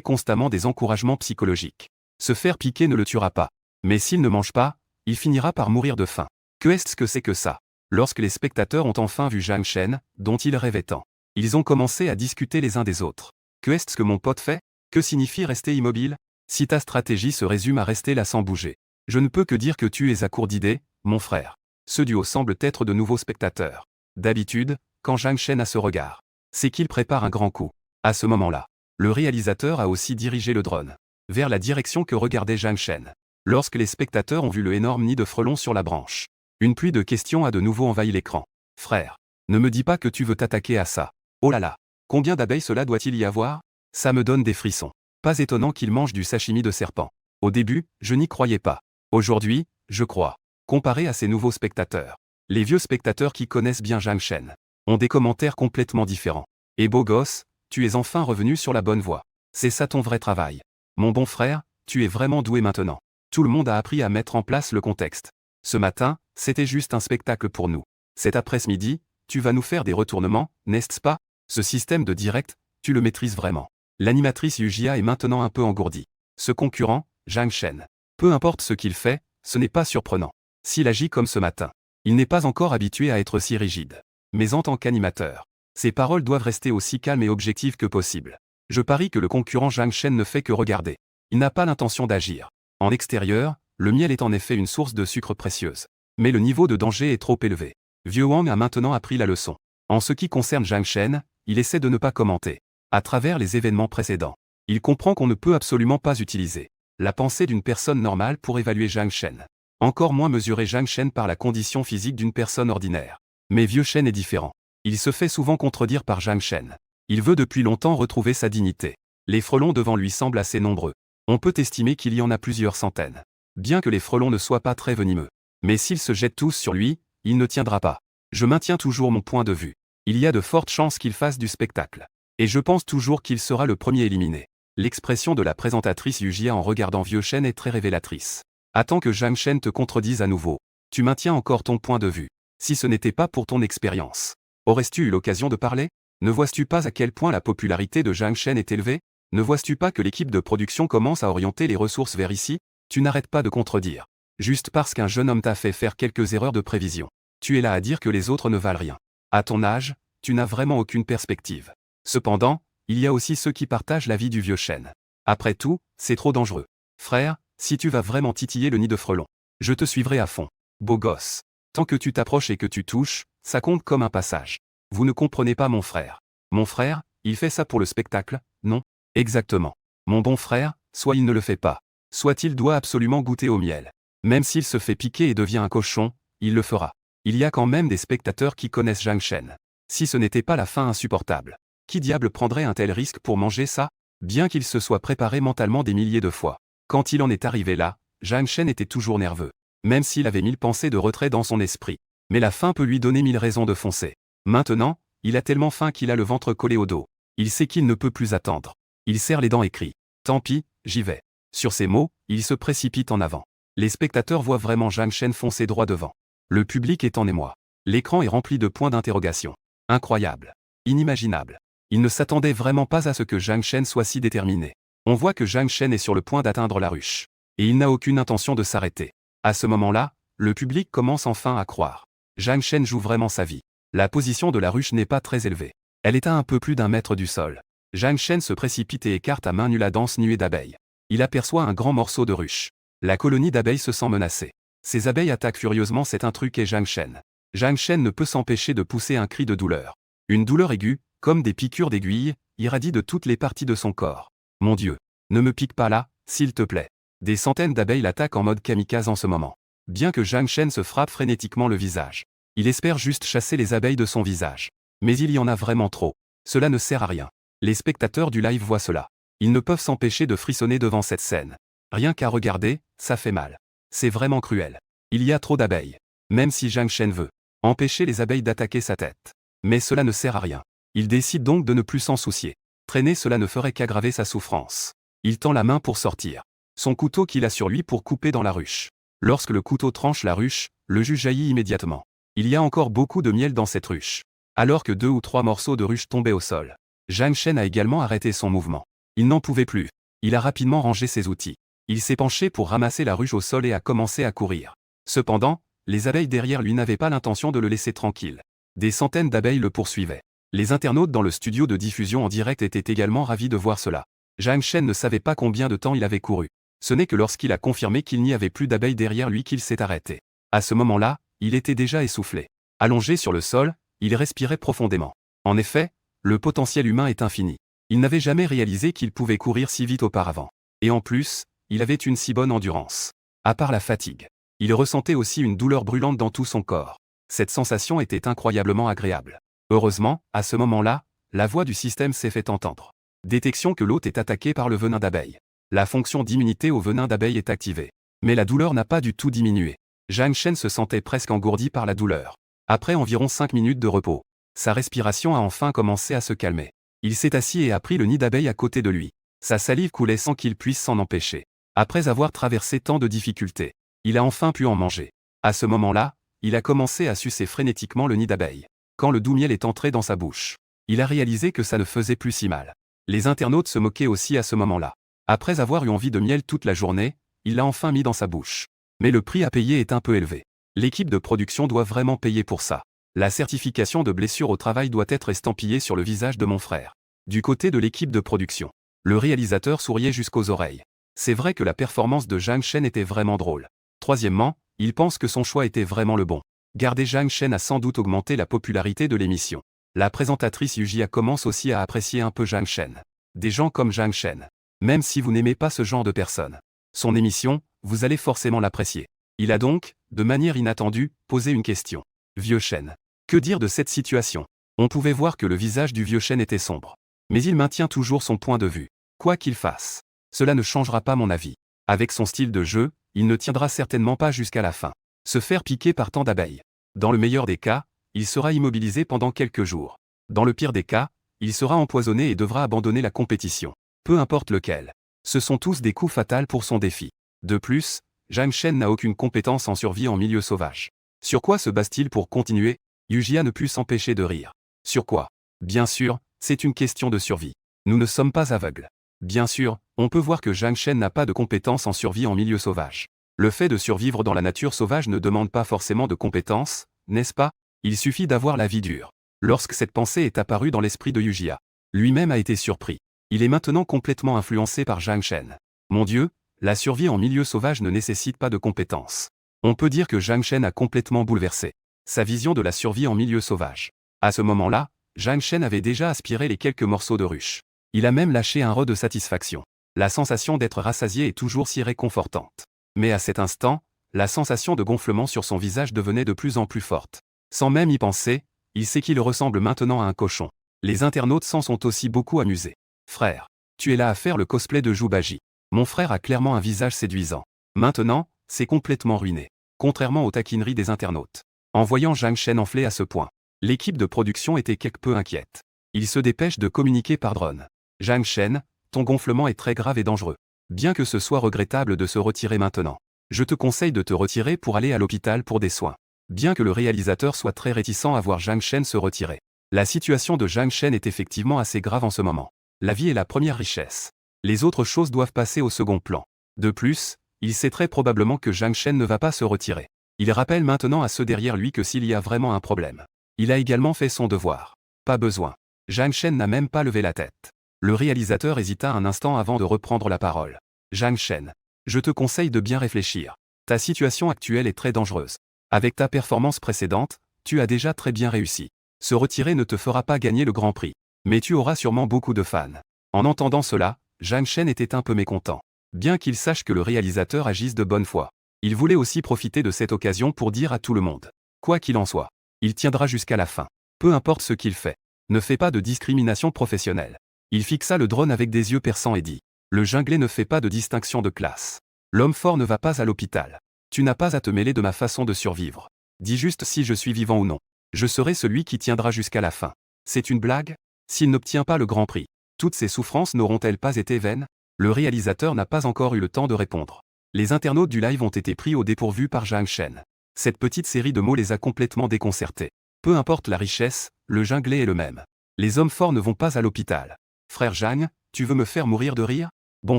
A: constamment des encouragements psychologiques. Se faire piquer ne le tuera pas. Mais s'il ne mange pas, il finira par mourir de faim. Que est-ce que c'est que ça? Lorsque les spectateurs ont enfin vu Zhang Shen, dont ils rêvaient tant, ils ont commencé à discuter les uns des autres. Que est-ce que mon pote fait? Que signifie rester immobile? Si ta stratégie se résume à rester là sans bouger, je ne peux que dire que tu es à court d'idées, mon frère. Ce duo semble être de nouveaux spectateurs. D'habitude, quand Zhang Shen a ce regard, c'est qu'il prépare un grand coup. À ce moment-là, le réalisateur a aussi dirigé le drone vers la direction que regardait Zhang Shen. Lorsque les spectateurs ont vu le énorme nid de frelons sur la branche, une pluie de questions a de nouveau envahi l'écran. Frère, ne me dis pas que tu veux t'attaquer à ça. Oh là là, combien d'abeilles cela doit-il y avoir? Ça me donne des frissons. Pas étonnant qu'il mange du sashimi de serpent. Au début, je n'y croyais pas. Aujourd'hui, je crois. Comparé à ces nouveaux spectateurs, les vieux spectateurs qui connaissent bien Zhang Shen ont des commentaires complètement différents. Et beau gosse, tu es enfin revenu sur la bonne voie. C'est ça ton vrai travail. Mon bon frère, tu es vraiment doué maintenant. Tout le monde a appris à mettre en place le contexte. Ce matin, c'était juste un spectacle pour nous. Cet après-midi, tu vas nous faire des retournements, n'est-ce pas? Ce système de direct, tu le maîtrises vraiment. L'animatrice Yujia est maintenant un peu engourdie. Ce concurrent, Zhang Shen, peu importe ce qu'il fait, ce n'est pas surprenant. S'il agit comme ce matin, il n'est pas encore habitué à être si rigide. Mais en tant qu'animateur, ses paroles doivent rester aussi calmes et objectives que possible. Je parie que le concurrent Zhang Shen ne fait que regarder. Il n'a pas l'intention d'agir. En extérieur, le miel est en effet une source de sucre précieuse. Mais le niveau de danger est trop élevé. Vieux Wang a maintenant appris la leçon. En ce qui concerne Zhang Shen, il essaie de ne pas commenter. À travers les événements précédents, il comprend qu'on ne peut absolument pas utiliser la pensée d'une personne normale pour évaluer Zhang Shen. Encore moins mesurer Zhang Shen par la condition physique d'une personne ordinaire. Mais Vieux Shen est différent. Il se fait souvent contredire par Zhang Shen. Il veut depuis longtemps retrouver sa dignité. Les frelons devant lui semblent assez nombreux. On peut estimer qu'il y en a plusieurs centaines. Bien que les frelons ne soient pas très venimeux. Mais s'ils se jettent tous sur lui, il ne tiendra pas. Je maintiens toujours mon point de vue. Il y a de fortes chances qu'il fasse du spectacle. Et je pense toujours qu'il sera le premier éliminé. L'expression de la présentatrice Yujia en regardant Vieux Shen est très révélatrice. Attends que Zhang Shen te contredise à nouveau. Tu maintiens encore ton point de vue. Si ce n'était pas pour ton expérience, aurais-tu eu l'occasion de parler? Ne vois-tu pas à quel point la popularité de Zhang Shen est élevée? Ne vois-tu pas que l'équipe de production commence à orienter les ressources vers ici? Tu n'arrêtes pas de contredire. Juste parce qu'un jeune homme t'a fait faire quelques erreurs de prévision. Tu es là à dire que les autres ne valent rien. À ton âge, tu n'as vraiment aucune perspective. Cependant, il y a aussi ceux qui partagent l'avis du Vieux Shen. Après tout, c'est trop dangereux. Frère, si tu vas vraiment titiller le nid de frelons, je te suivrai à fond. Beau gosse. Tant que tu t'approches et que tu touches, ça compte comme un passage. Vous ne comprenez pas mon frère. Mon frère, il fait ça pour le spectacle, non? Exactement. Mon bon frère, soit il ne le fait pas. Soit il doit absolument goûter au miel. Même s'il se fait piquer et devient un cochon, il le fera. Il y a quand même des spectateurs qui connaissent Zhang Shen. Si ce n'était pas la faim insupportable, qui diable prendrait un tel risque pour manger ça? Bien qu'il se soit préparé mentalement des milliers de fois. Quand il en est arrivé là, Zhang Shen était toujours nerveux. Même s'il avait 1000 pensées de retrait dans son esprit. Mais la faim peut lui donner 1000 raisons de foncer. Maintenant, il a tellement faim qu'il a le ventre collé au dos. Il sait qu'il ne peut plus attendre. Il serre les dents et crie. Tant pis, j'y vais. Sur ces mots, il se précipite en avant. Les spectateurs voient vraiment Zhang Shen foncer droit devant. Le public est en émoi. L'écran est rempli de points d'interrogation. Incroyable. Inimaginable. Il ne s'attendait vraiment pas à ce que Zhang Shen soit si déterminé. On voit que Zhang Shen est sur le point d'atteindre la ruche. Et il n'a aucune intention de s'arrêter. À ce moment-là, le public commence enfin à croire. Zhang Shen joue vraiment sa vie. La position de la ruche n'est pas très élevée. Elle est à un peu plus d'un mètre du sol. Zhang Shen se précipite et écarte à main nue la dense nuée d'abeilles. Il aperçoit un grand morceau de ruche. La colonie d'abeilles se sent menacée. Ces abeilles attaquent furieusement cet intrus Zhang Shen. Zhang Shen ne peut s'empêcher de pousser un cri de douleur. Une douleur aiguë, comme des piqûres d'aiguilles, irradie de toutes les parties de son corps. Mon Dieu, ne me pique pas là, s'il te plaît. Des centaines d'abeilles l'attaquent en mode kamikaze en ce moment. Bien que Zhang Shen se frappe frénétiquement le visage. Il espère juste chasser les abeilles de son visage. Mais il y en a vraiment trop. Cela ne sert à rien. Les spectateurs du live voient cela. Ils ne peuvent s'empêcher de frissonner devant cette scène. Rien qu'à regarder, ça fait mal. C'est vraiment cruel. Il y a trop d'abeilles. Même si Zhang Shen veut empêcher les abeilles d'attaquer sa tête. Mais cela ne sert à rien. Il décide donc de ne plus s'en soucier. Traîner cela ne ferait qu'aggraver sa souffrance. Il tend la main pour sortir. Son couteau qu'il a sur lui pour couper dans la ruche. Lorsque le couteau tranche la ruche, le jus jaillit immédiatement. Il y a encore beaucoup de miel dans cette ruche. Alors que 2 ou 3 morceaux de ruche tombaient au sol. Zhang Shen a également arrêté son mouvement. Il n'en pouvait plus. Il a rapidement rangé ses outils. Il s'est penché pour ramasser la ruche au sol et a commencé à courir. Cependant, les abeilles derrière lui n'avaient pas l'intention de le laisser tranquille. Des centaines d'abeilles le poursuivaient. Les internautes dans le studio de diffusion en direct étaient également ravis de voir cela. Zhang Shen ne savait pas combien de temps il avait couru. Ce n'est que lorsqu'il a confirmé qu'il n'y avait plus d'abeilles derrière lui qu'il s'est arrêté. À ce moment-là, il était déjà essoufflé. Allongé sur le sol, il respirait profondément. En effet, le potentiel humain est infini. Il n'avait jamais réalisé qu'il pouvait courir si vite auparavant. Et en plus, il avait une si bonne endurance. À part la fatigue, il ressentait aussi une douleur brûlante dans tout son corps. Cette sensation était incroyablement agréable. Heureusement, à ce moment-là, la voix du système s'est fait entendre. Détection que l'hôte est attaqué par le venin d'abeille. La fonction d'immunité au venin d'abeille est activée. Mais la douleur n'a pas du tout diminué. Zhang Shen se sentait presque engourdi par la douleur. Après environ 5 minutes de repos, sa respiration a enfin commencé à se calmer. Il s'est assis et a pris le nid d'abeille à côté de lui. Sa salive coulait sans qu'il puisse s'en empêcher. Après avoir traversé tant de difficultés, il a enfin pu en manger. À ce moment-là, il a commencé à sucer frénétiquement le nid d'abeille. Quand le doux miel est entré dans sa bouche, il a réalisé que ça ne faisait plus si mal. Les internautes se moquaient aussi à ce moment-là. Après avoir eu envie de miel toute la journée, il l'a enfin mis dans sa bouche. Mais le prix à payer est un peu élevé. L'équipe de production doit vraiment payer pour ça. La certification de blessure au travail doit être estampillée sur le visage de mon frère. Du côté de l'équipe de production, le réalisateur souriait jusqu'aux oreilles. C'est vrai que la performance de Zhang Shen était vraiment drôle. Troisièmement, il pense que son choix était vraiment le bon. Garder Zhang Shen a sans doute augmenté la popularité de l'émission. La présentatrice Yujia commence aussi à apprécier un peu Zhang Shen. Des gens comme Zhang Shen. Même si vous n'aimez pas ce genre de personne. Son émission, vous allez forcément l'apprécier. Il a donc, de manière inattendue, posé une question. Vieux Shen. Que Que dire de cette situation? On pouvait voir que le visage du vieux Shen était sombre. Mais il maintient toujours son point de vue. Quoi qu'il fasse, cela ne changera pas mon avis. Avec son style de jeu, il ne tiendra certainement pas jusqu'à la fin. Se faire piquer par tant d'abeilles. Dans le meilleur des cas, il sera immobilisé pendant quelques jours. Dans le pire des cas, il sera empoisonné et devra abandonner la compétition. Peu importe lequel. Ce sont tous des coups fatals pour son défi. De plus, Zhang Shen n'a aucune compétence en survie en milieu sauvage. Sur quoi se base-t-il pour continuer? Yujia ne put s'empêcher de rire. Sur quoi? Bien sûr, c'est une question de survie. Nous ne sommes pas aveugles. Bien sûr, on peut voir que Zhang Shen n'a pas de compétences en survie en milieu sauvage. Le fait de survivre dans la nature sauvage ne demande pas forcément de compétences, n'est-ce pas? Il suffit d'avoir la vie dure. Lorsque cette pensée est apparue dans l'esprit de Yujia, lui-même a été surpris. Il est maintenant complètement influencé par Zhang Shen. Mon Dieu, la survie en milieu sauvage ne nécessite pas de compétences. On peut dire que Zhang Shen a complètement bouleversé sa vision de la survie en milieu sauvage. À ce moment-là, Zhang Shen avait déjà aspiré les quelques morceaux de ruche. Il a même lâché un re de satisfaction. La sensation d'être rassasié est toujours si réconfortante. Mais à cet instant, la sensation de gonflement sur son visage devenait de plus en plus forte. Sans même y penser, il sait qu'il ressemble maintenant à un cochon. Les internautes s'en sont aussi beaucoup amusés. Frère, tu es là à faire le cosplay de Jubaji. Mon frère a clairement un visage séduisant. Maintenant, c'est complètement ruiné. Contrairement aux taquineries des internautes. En voyant Zhang Shen enflé à ce point, l'équipe de production était quelque peu inquiète. Il se dépêche de communiquer par drone. Zhang Shen, ton gonflement est très grave et dangereux. Bien que ce soit regrettable de se retirer maintenant, je te conseille de te retirer pour aller à l'hôpital pour des soins. Bien que le réalisateur soit très réticent à voir Zhang Shen se retirer, la situation de Zhang Shen est effectivement assez grave en ce moment. La vie est la première richesse. Les autres choses doivent passer au second plan. De plus, il sait très probablement que Zhang Shen ne va pas se retirer. Il rappelle maintenant à ceux derrière lui que s'il y a vraiment un problème, il a également fait son devoir. Pas besoin. Zhang Shen n'a même pas levé la tête. Le réalisateur hésita un instant avant de reprendre la parole. Zhang Shen, je te conseille de bien réfléchir. Ta situation actuelle est très dangereuse. Avec ta performance précédente, tu as déjà très bien réussi. Se retirer ne te fera pas gagner le Grand Prix. Mais tu auras sûrement beaucoup de fans. En entendant cela, Zhang Shen était un peu mécontent. Bien qu'il sache que le réalisateur agisse de bonne foi, il voulait aussi profiter de cette occasion pour dire à tout le monde. Quoi qu'il en soit, il tiendra jusqu'à la fin. Peu importe ce qu'il fait. Ne fais pas de discrimination professionnelle. Il fixa le drone avec des yeux perçants et dit. Le junglé ne fait pas de distinction de classe. L'homme fort ne va pas à l'hôpital. Tu n'as pas à te mêler de ma façon de survivre. Dis juste si je suis vivant ou non. Je serai celui qui tiendra jusqu'à la fin. C'est une blague? S'il n'obtient pas le Grand Prix, toutes ces souffrances n'auront-elles pas été vaines? Le réalisateur n'a pas encore eu le temps de répondre. Les internautes du live ont été pris au dépourvu par Zhang Shen. Cette petite série de mots les a complètement déconcertés. Peu importe la richesse, le junglé est le même. Les hommes forts ne vont pas à l'hôpital. Frère Zhang, tu veux me faire mourir de rire? Bon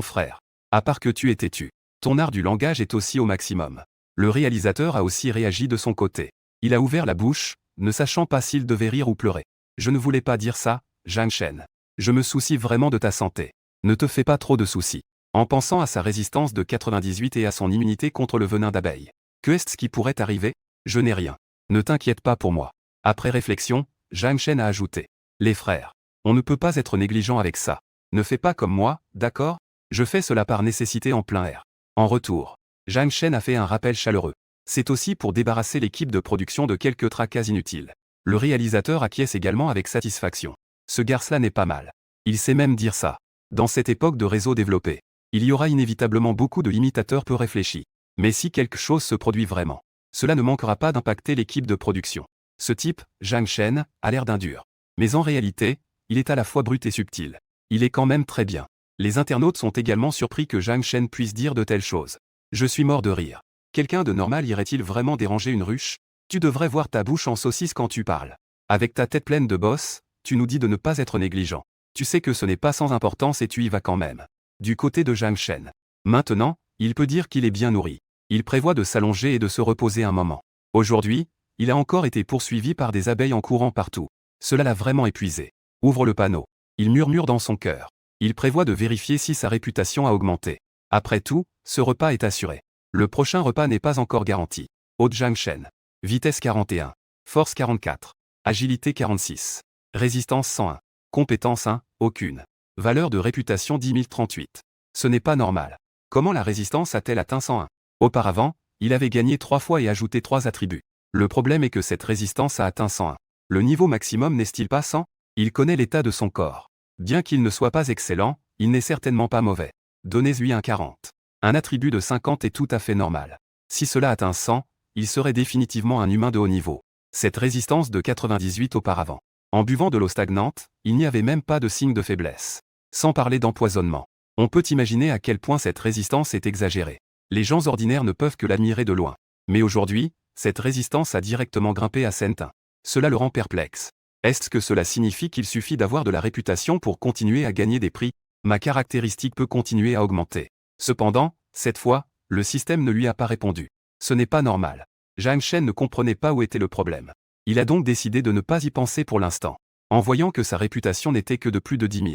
A: frère. À part que tu es têtu. Ton art du langage est aussi au maximum. Le réalisateur a aussi réagi de son côté. Il a ouvert la bouche, ne sachant pas s'il devait rire ou pleurer. Je ne voulais pas dire ça, Zhang Shen. Je me soucie vraiment de ta santé. Ne te fais pas trop de soucis. En pensant à sa résistance de 98 et à son immunité contre le venin d'abeille. Que est-ce qui pourrait arriver? Je n'ai rien. Ne t'inquiète pas pour moi. Après réflexion, Zhang Shen a ajouté. Les frères. On ne peut pas être négligent avec ça. Ne fais pas comme moi, d'accord? Je fais cela par nécessité en plein air. En retour, Zhang Shen a fait un rappel chaleureux. C'est aussi pour débarrasser l'équipe de production de quelques tracas inutiles. Le réalisateur acquiesce également avec satisfaction. Ce garce-là n'est pas mal. Il sait même dire ça. Dans cette époque de réseaux développés, il y aura inévitablement beaucoup de imitateurs peu réfléchis. Mais si quelque chose se produit vraiment, cela ne manquera pas d'impacter l'équipe de production. Ce type, Zhang Shen, a l'air d'un dur. Mais en réalité, il est à la fois brut et subtil. Il est quand même très bien. Les internautes sont également surpris que Zhang Shen puisse dire de telles choses. Je suis mort de rire. Quelqu'un de normal irait-il vraiment déranger une ruche? Tu devrais voir ta bouche en saucisse quand tu parles. Avec ta tête pleine de boss, tu nous dis de ne pas être négligent. Tu sais que ce n'est pas sans importance et tu y vas quand même. Du côté de Zhang Shen. Maintenant, il peut dire qu'il est bien nourri. Il prévoit de s'allonger et de se reposer un moment. Aujourd'hui, il a encore été poursuivi par des abeilles en courant partout. Cela l'a vraiment épuisé. Ouvre le panneau. Il murmure dans son cœur. Il prévoit de vérifier si sa réputation a augmenté. Après tout, ce repas est assuré. Le prochain repas n'est pas encore garanti. Haute Zhang Shen. Vitesse 41. Force 44. Agilité 46. Résistance 101. Compétence 1, aucune. Valeur de réputation 10 038. Ce n'est pas normal. Comment la résistance a-t-elle atteint 101? Auparavant, il avait gagné 3 fois et ajouté 3 attributs. Le problème est que cette résistance a atteint 101. Le niveau maximum n'est-il pas 100? Il connaît l'état de son corps. Bien qu'il ne soit pas excellent, il n'est certainement pas mauvais. Donnez-lui un 40. Un attribut de 50 est tout à fait normal. Si cela atteint 100, il serait définitivement un humain de haut niveau. Cette résistance de 98 auparavant. En buvant de l'eau stagnante, il n'y avait même pas de signe de faiblesse. Sans parler d'empoisonnement. On peut imaginer à quel point cette résistance est exagérée. Les gens ordinaires ne peuvent que l'admirer de loin. Mais aujourd'hui, cette résistance a directement grimpé à 100. Cela le rend perplexe. Est-ce que cela signifie qu'il suffit d'avoir de la réputation pour continuer à gagner des prix? Ma caractéristique peut continuer à augmenter. Cependant, cette fois, le système ne lui a pas répondu. Ce n'est pas normal. Zhang Shen ne comprenait pas où était le problème. Il a donc décidé de ne pas y penser pour l'instant. En voyant que sa réputation n'était que de plus de 10 000.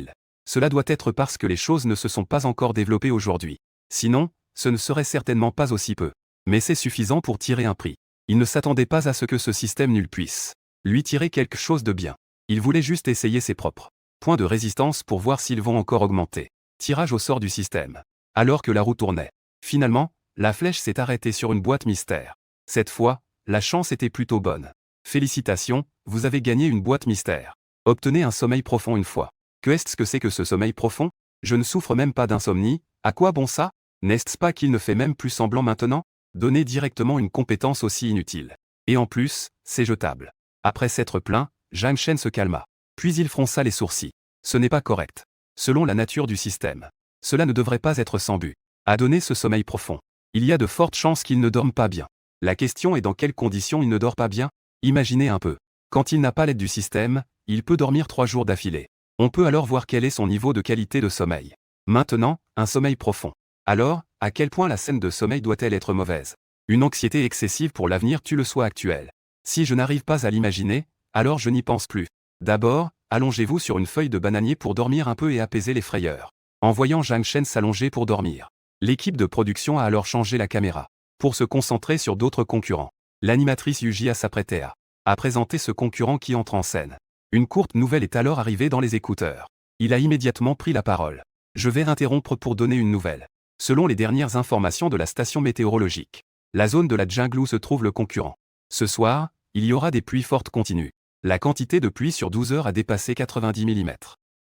A: Cela doit être parce que les choses ne se sont pas encore développées aujourd'hui. Sinon, ce ne serait certainement pas aussi peu. Mais c'est suffisant pour tirer un prix. Il ne s'attendait pas à ce que ce système nul puisse lui tirer quelque chose de bien. Il voulait juste essayer ses propres points de résistance pour voir s'ils vont encore augmenter. Tirage au sort du système. Alors que la roue tournait. Finalement, la flèche s'est arrêtée sur une boîte mystère. Cette fois, la chance était plutôt bonne. Félicitations, vous avez gagné une boîte mystère. Obtenez un sommeil profond une fois. Qu'est-ce que c'est que ce sommeil profond? Je ne souffre même pas d'insomnie, à quoi bon ça? N'est-ce pas qu'il ne fait même plus semblant maintenant? Donnez directement une compétence aussi inutile. Et en plus, c'est jetable. Après s'être plaint, Zhang Shen se calma. Puis il fronça les sourcils. Ce n'est pas correct. Selon la nature du système. Cela ne devrait pas être sans but. À donner ce sommeil profond. Il y a de fortes chances qu'il ne dorme pas bien. La question est dans quelles conditions il ne dort pas bien? Imaginez un peu. Quand il n'a pas l'aide du système, il peut dormir 3 jours d'affilée. On peut alors voir quel est son niveau de qualité de sommeil. Maintenant, un sommeil profond. Alors, à quel point la scène de sommeil doit-elle être mauvaise? Une anxiété excessive pour l'avenir tue le soi actuel. Si je n'arrive pas à l'imaginer, alors je n'y pense plus. D'abord, allongez-vous sur une feuille de bananier pour dormir un peu et apaiser les frayeurs. En voyant Zhang Shen s'allonger pour dormir, l'équipe de production a alors changé la caméra pour se concentrer sur d'autres concurrents. L'animatrice Yujia s'apprêtait à présenter ce concurrent qui entre en scène. Une courte nouvelle est alors arrivée dans les écouteurs. Il a immédiatement pris la parole. Je vais interrompre pour donner une nouvelle. Selon les dernières informations de la station météorologique, la zone de la jungle où se trouve le concurrent. Ce soir, il y aura des pluies fortes continues. La quantité de pluie sur 12 heures a dépassé 90 mm.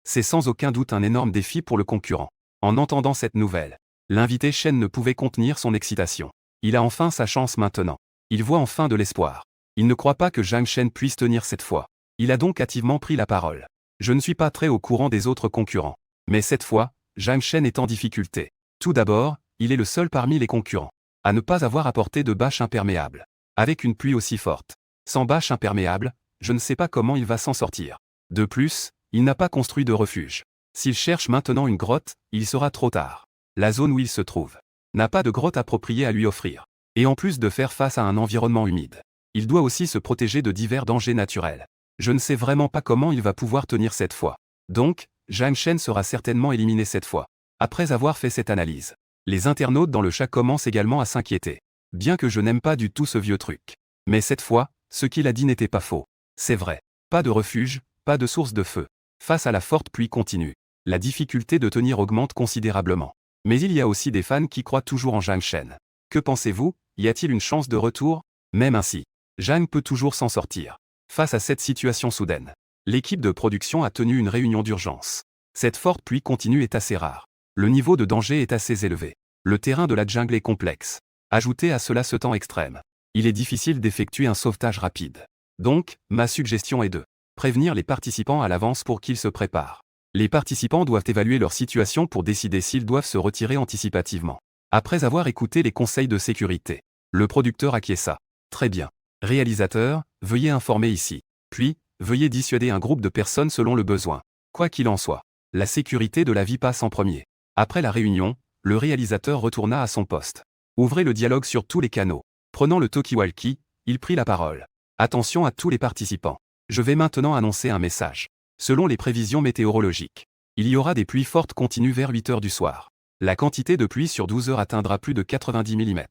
A: C'est sans aucun doute un énorme défi pour le concurrent. En entendant cette nouvelle, l'invité Shen ne pouvait contenir son excitation. Il a enfin sa chance maintenant. Il voit enfin de l'espoir. Il ne croit pas que Zhang Shen puisse tenir cette fois. Il a donc hâtivement pris la parole. Je ne suis pas très au courant des autres concurrents. Mais cette fois, Zhang Shen est en difficulté. Tout d'abord, il est le seul parmi les concurrents à ne pas avoir apporté de bâche imperméable. Avec une pluie aussi forte. Sans bâche imperméable, je ne sais pas comment il va s'en sortir. De plus, il n'a pas construit de refuge. S'il cherche maintenant une grotte, il sera trop tard. La zone où il se trouve n'a pas de grotte appropriée à lui offrir. Et en plus de faire face à un environnement humide, il doit aussi se protéger de divers dangers naturels. Je ne sais vraiment pas comment il va pouvoir tenir cette fois. Donc, Zhang Shen sera certainement éliminé cette fois. Après avoir fait cette analyse, les internautes dans le chat commencent également à s'inquiéter. Bien que je n'aime pas du tout ce vieux truc. Mais cette fois, ce qu'il a dit n'était pas faux. C'est vrai. Pas de refuge, pas de source de feu. Face à la forte pluie continue, la difficulté de tenir augmente considérablement. Mais il y a aussi des fans qui croient toujours en Zhang Shen. Que pensez-vous? Y a-t-il une chance de retour? Même ainsi, Zhang peut toujours s'en sortir. Face à cette situation soudaine, l'équipe de production a tenu une réunion d'urgence. Cette forte pluie continue est assez rare. Le niveau de danger est assez élevé. Le terrain de la jungle est complexe. Ajoutez à cela ce temps extrême. Il est difficile d'effectuer un sauvetage rapide. Donc, ma suggestion est de prévenir les participants à l'avance pour qu'ils se préparent. Les participants doivent évaluer leur situation pour décider s'ils doivent se retirer anticipativement. Après avoir écouté les conseils de sécurité, le producteur acquiesça. Très bien. Réalisateur, veuillez informer ici. Puis, veuillez dissuader un groupe de personnes selon le besoin. Quoi qu'il en soit, la sécurité de la vie passe en premier. Après la réunion, le réalisateur retourna à son poste. Ouvrez le dialogue sur tous les canaux. Prenant le talkie-walkie, il prit la parole. Attention à tous les participants. Je vais maintenant annoncer un message. Selon les prévisions météorologiques, il y aura des pluies fortes continues vers 8 heures du soir. La quantité de pluie sur 12 heures atteindra plus de 90 mm.